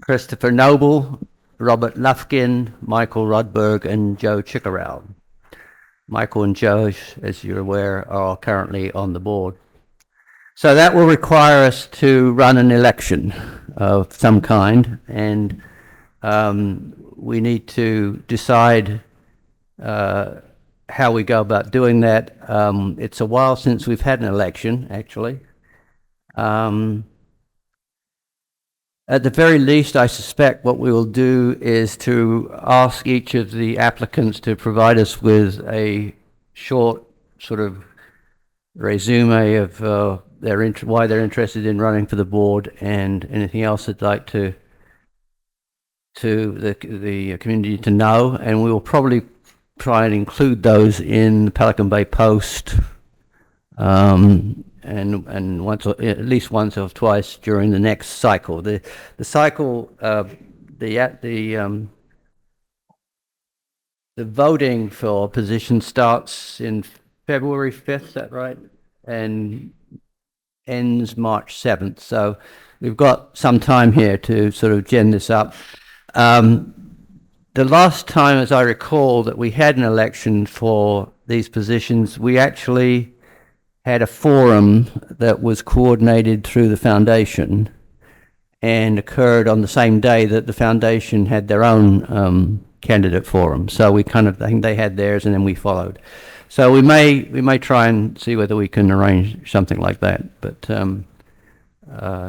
Christopher Noble, Robert Lufkin, Michael Rodberg, and Joe Chickarow. Michael and Joe, as you're aware, are currently on the board. So that will require us to run an election of some kind, and we need to decide how we go about doing that. It's a while since we've had an election, actually. At the very least, I suspect what we will do is to ask each of the applicants to provide us with a short sort of resume of why they're interested in running for the board and anything else they'd like to the community to know, and we will probably try and include those in the Pelican Bay Post, and once, at least once or twice during the next cycle. The cycle, the voting for position starts in February 5th, is that right? And ends March 7th. So we've got some time here to sort of gin this up. The last time, as I recall, that we had an election for these positions, we actually had a forum that was coordinated through the foundation and occurred on the same day that the foundation had their own candidate forum. So we kind of, I think they had theirs and then we followed. So we may try and see whether we can arrange something like that. But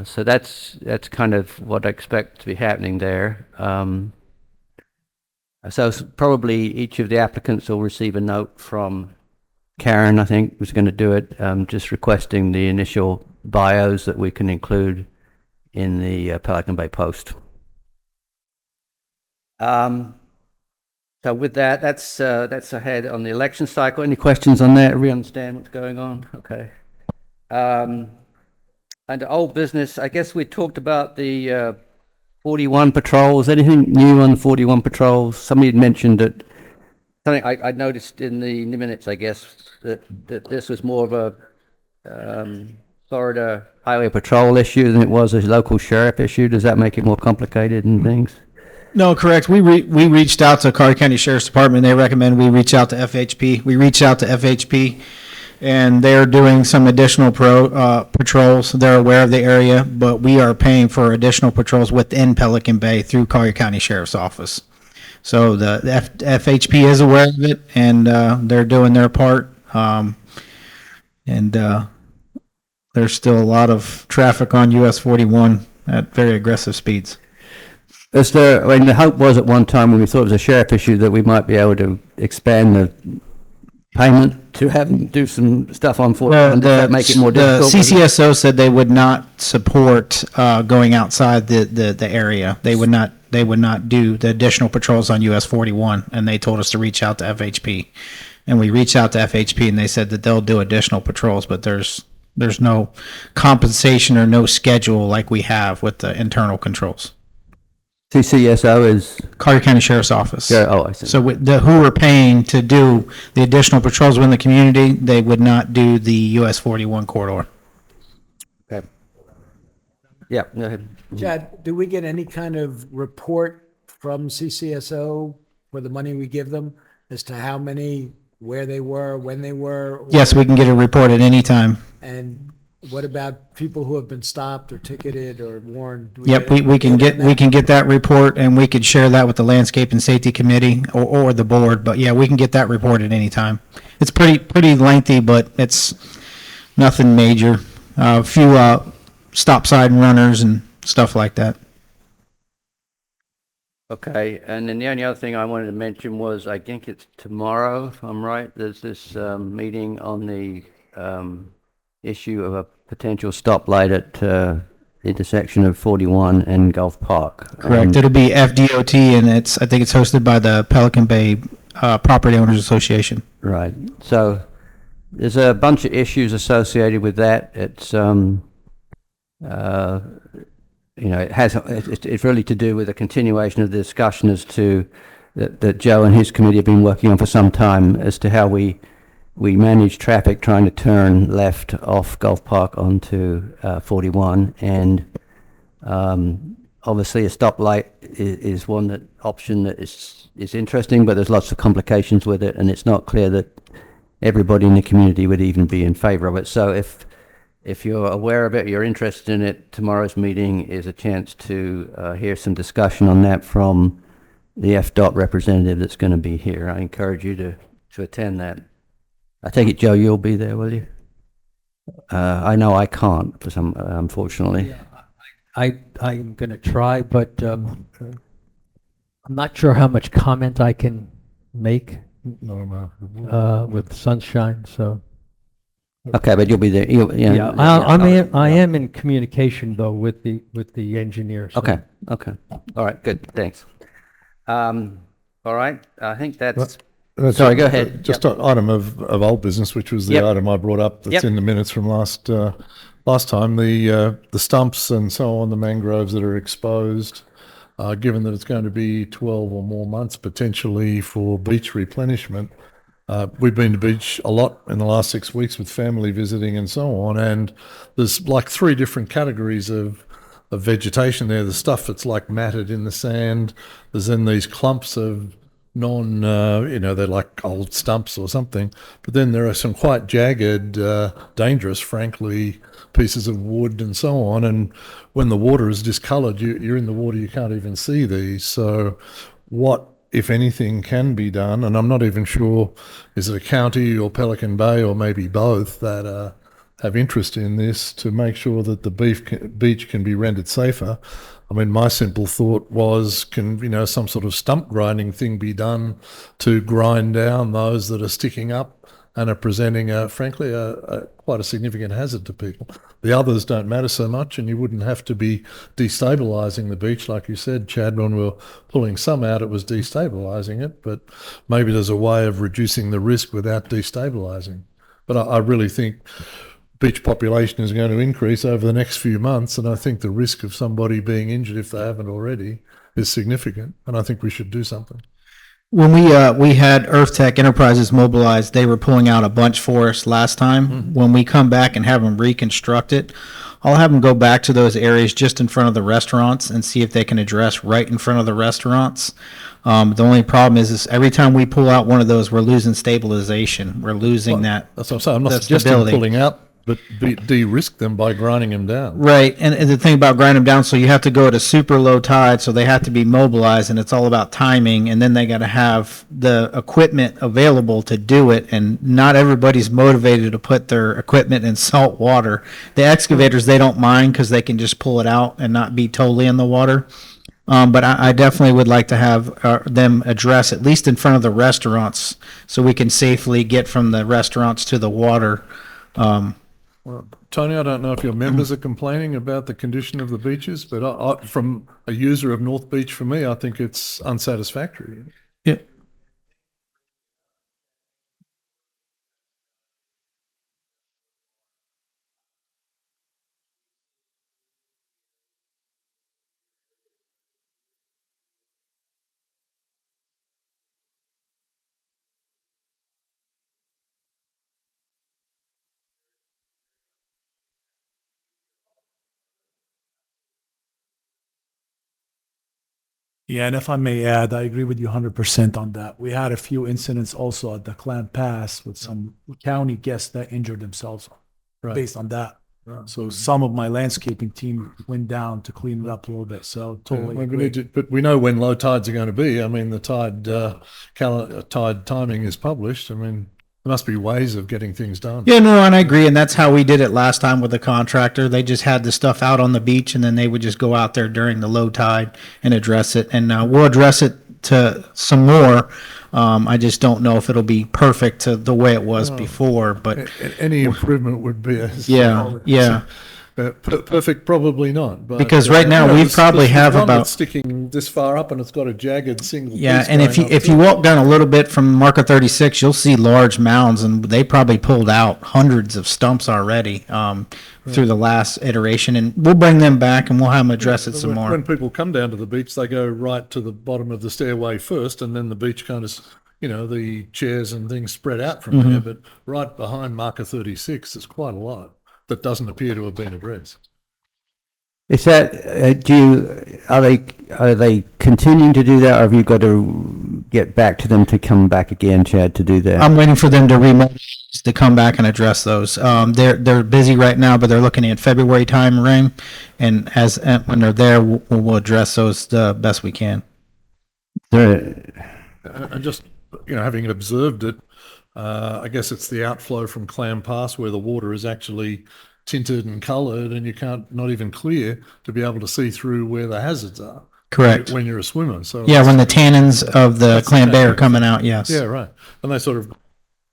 so that's kind of what I expect to be happening there. So probably each of the applicants will receive a note from Karen, I think, was going to do it, just requesting the initial bios that we can include in the Pelican Bay Post. So with that, that's ahead on the election cycle. Any questions on that? We understand what's going on? Okay. Under old business, I guess we talked about the 41 patrols. Anything new on the 41 patrols? Somebody had mentioned that. Something I noticed in the minutes, I guess, that this was more of a Florida Highway Patrol issue than it was a local sheriff issue. Does that make it more complicated and things? No, correct. We reached out to Collier County Sheriff's Department. They recommend we reach out to FHP. We reached out to FHP, and they're doing some additional patrols. They're aware of the area, but we are paying for additional patrols within Pelican Bay through Collier County Sheriff's Office. So the FHP is aware of it, and they're doing their part. There's still a lot of traffic on US 41 at very aggressive speeds. Is there, I mean, the hope was at one time when we thought it was a sheriff issue that we might be able to expand the payment to have them do some stuff on 41. Does that make it more difficult? The CCSO said they would not support going outside the area. They would not do the additional patrols on US 41, and they told us to reach out to FHP. And we reached out to FHP, and they said that they'll do additional patrols, but there's no compensation or no schedule like we have with the internal controls. CCSO is? Collier County Sheriff's Office. Yeah, oh, I see. So who we're paying to do the additional patrols within the community, they would not do the US 41 corridor. Okay. Yeah, go ahead. Chad, do we get any kind of report from CCSO for the money we give them as to how many, where they were, when they were? Yes, we can get a report at any time. And what about people who have been stopped or ticketed or warned? Yep, we can get that report, and we could share that with the Landscape and Safety Committee or the board. But yeah, we can get that report at any time. It's pretty lengthy, but it's nothing major. A few stop sign runners and stuff like that. Okay, and then the only other thing I wanted to mention was, I think it's tomorrow, if I'm right, there's this meeting on the issue of a potential stoplight at the intersection of 41 and Gulf Park. Correct. It'll be FDOT, and I think it's hosted by the Pelican Bay Property Owners Association. Right. So there's a bunch of issues associated with that. It's it's really to do with a continuation of the discussion as to that Joe and his committee have been working on for some time as to how we manage traffic trying to turn left off Gulf Park onto 41, and obviously a stoplight is one option that is interesting, but there's lots of complications with it, and it's not clear that everybody in the community would even be in favor of it. So if you're aware of it, you're interested in it, tomorrow's meeting is a chance to hear some discussion on that from the FDOT representative that's going to be here. I encourage you to attend that. I take it, Joe, you'll be there, will you? I know I can't, for some, unfortunately. Yeah, I'm going to try, but I'm not sure how much comment I can make with sunshine. So. Okay, but you'll be there. I am in communication though with the engineer. So. Okay. All right. Good. Thanks. All right. I think that's. Sorry, go ahead. Just an item of old business, which was the item I brought up that's in the minutes from last time. The stumps and so on, the mangroves that are exposed, given that it's going to be 12 or more months potentially for beach replenishment. We've been to the beach a lot in the last 6 weeks with family visiting and so on, and there's like 3 different categories of vegetation there. The stuff that's like matted in the sand. There's then these clumps of they're like old stumps or something. But then there are some quite jagged, dangerous, frankly, pieces of wood and so on. And when the water is discolored, you're in the water, you can't even see these. So what, if anything, can be done, and I'm not even sure, is it a county or Pelican Bay or maybe both that have interest in this to make sure that the beach can be rendered safer. I mean, my simple thought was, can some sort of stump grinding thing be done to grind down those that are sticking up and are presenting, frankly, quite a significant hazard to people. The others don't matter so much, and you wouldn't have to be destabilising the beach, like you said, Chad. When we were pulling some out, it was destabilising it, but maybe there's a way of reducing the risk without destabilising. But I really think beach population is going to increase over the next few months, and I think the risk of somebody being injured, if they haven't already, is significant, and I think we should do something. When we had Earth Tech Enterprises mobilized, they were pulling out a bunch for us last time. Mm-hmm. When we come back and have them reconstruct it, I'll have them go back to those areas just in front of the restaurants and see if they can address right in front of the restaurants. The only problem is every time we pull out one of those, we're losing stabilization. We're losing that. That's what I'm saying. I'm not suggesting pulling out, but de-risk them by grinding them down. Right, and the thing about grinding them down, so you have to go to super low tide, so they have to be mobilized, and it's all about timing, and then they got to have the equipment available to do it, and not everybody's motivated to put their equipment in salt water. The excavators, they don't mind because they can just pull it out and not be totally in the water. But I definitely would like to have them address, at least in front of the restaurants, so we can safely get from the restaurants to the water. Well, Tony, I don't know if your members are complaining about the condition of the beaches, but from a user of North Beach, for me, I think it's unsatisfactory. Yeah. Yeah, and if I may add, I agree with you 100% on that. We had a few incidents also at the Clam Pass with some county guests that injured themselves based on that. So some of my landscaping team went down to clean it up a little bit. So totally We agree. need to, but we know when low tides are going to be. I mean, the tide timing is published. I mean, there must be ways of getting things done. Yeah, no, and I agree, and that's how we did it last time with the contractor. They just had the stuff out on the beach, and then they would just go out there during the low tide and address it. And we'll address it to some more. I just don't know if it'll be perfect to the way it was before, but Any improvement would be yeah. Perfect, probably not. But, Because right now we probably have one about- that's sticking this far up and it's got a jagged single. Yeah, piece and if you going up if you walk down a little bit from marker 36, you'll see large mounds, and they probably pulled out hundreds of stumps already through the last iteration, and we'll bring them back and we'll have them address it some more. When people come down to the beach, they go right to the bottom of the stairway first, and then the beach kind of, the chairs and things spread out from there. But right behind marker 36, there's quite a lot that doesn't appear to have been addressed. Is that, are they continuing to do that, or have you got to get back to them to come back again, Chad, to do that? I'm waiting for them to come back and address those. They're busy right now, but they're looking at February time frame, and when they're there, we'll address those the best we can. And just, having observed it, I guess it's the outflow from Clam Pass where the water is actually tinted and coloured, and you can't, not even clear, to be able to see through where the hazards are. Correct. When you're a swimmer. So Yeah, when the tannins of the clam bay are coming out, yes. Yeah, right. And they sort of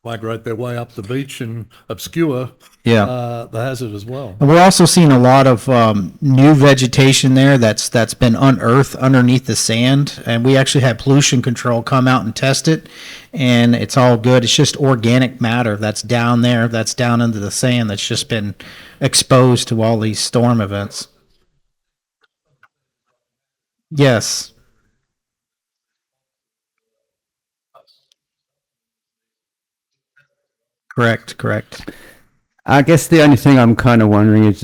migrate their way up the beach and obscure Yeah. the hazard as well. And we're also seeing a lot of new vegetation there that's been unearthed underneath the sand, and we actually had pollution control come out and test it, and it's all good. It's just organic matter that's down there, that's down into the sand, that's just been exposed to all these storm events. Yes. Correct. I guess the only thing I'm kind of wondering is,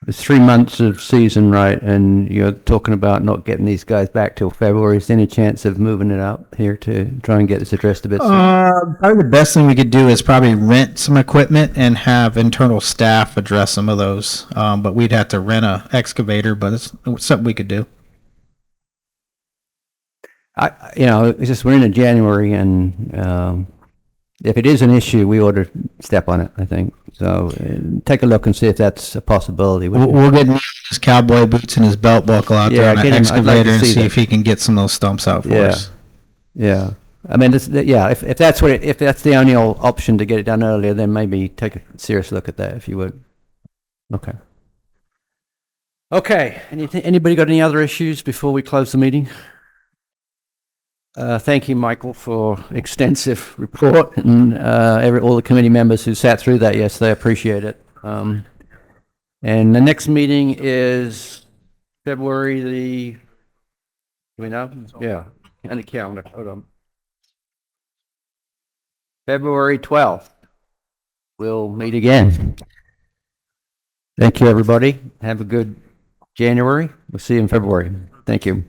it's 3 months of season, right? And you're talking about not getting these guys back till February. Is there any chance of moving it up here to try and get this addressed a bit sooner? Probably the best thing we could do is probably rent some equipment and have internal staff address some of those. But we'd have to rent a excavator, but it's something we could do. It's just we're in January, and if it is an issue, we ought to step on it, I think. So take a look and see if that's a possibility. We'll get his cowboy boots and his belt buckle out there on an excavator and see if he can get some of those stumps out for us. Yeah. I mean, if that's if that's the only option to get it done earlier, then maybe take a serious look at that, if you would. Okay. Anybody got any other issues before we close the meeting? Thank you, Michael, for extensive report, and all the committee members who sat through that yesterday. Appreciate it. And the next meeting is February the. Do we know? Yeah, on the calendar. Hold on. February 12th. We'll meet again. Thank you, everybody. Have a good January. We'll see you in February. Thank you.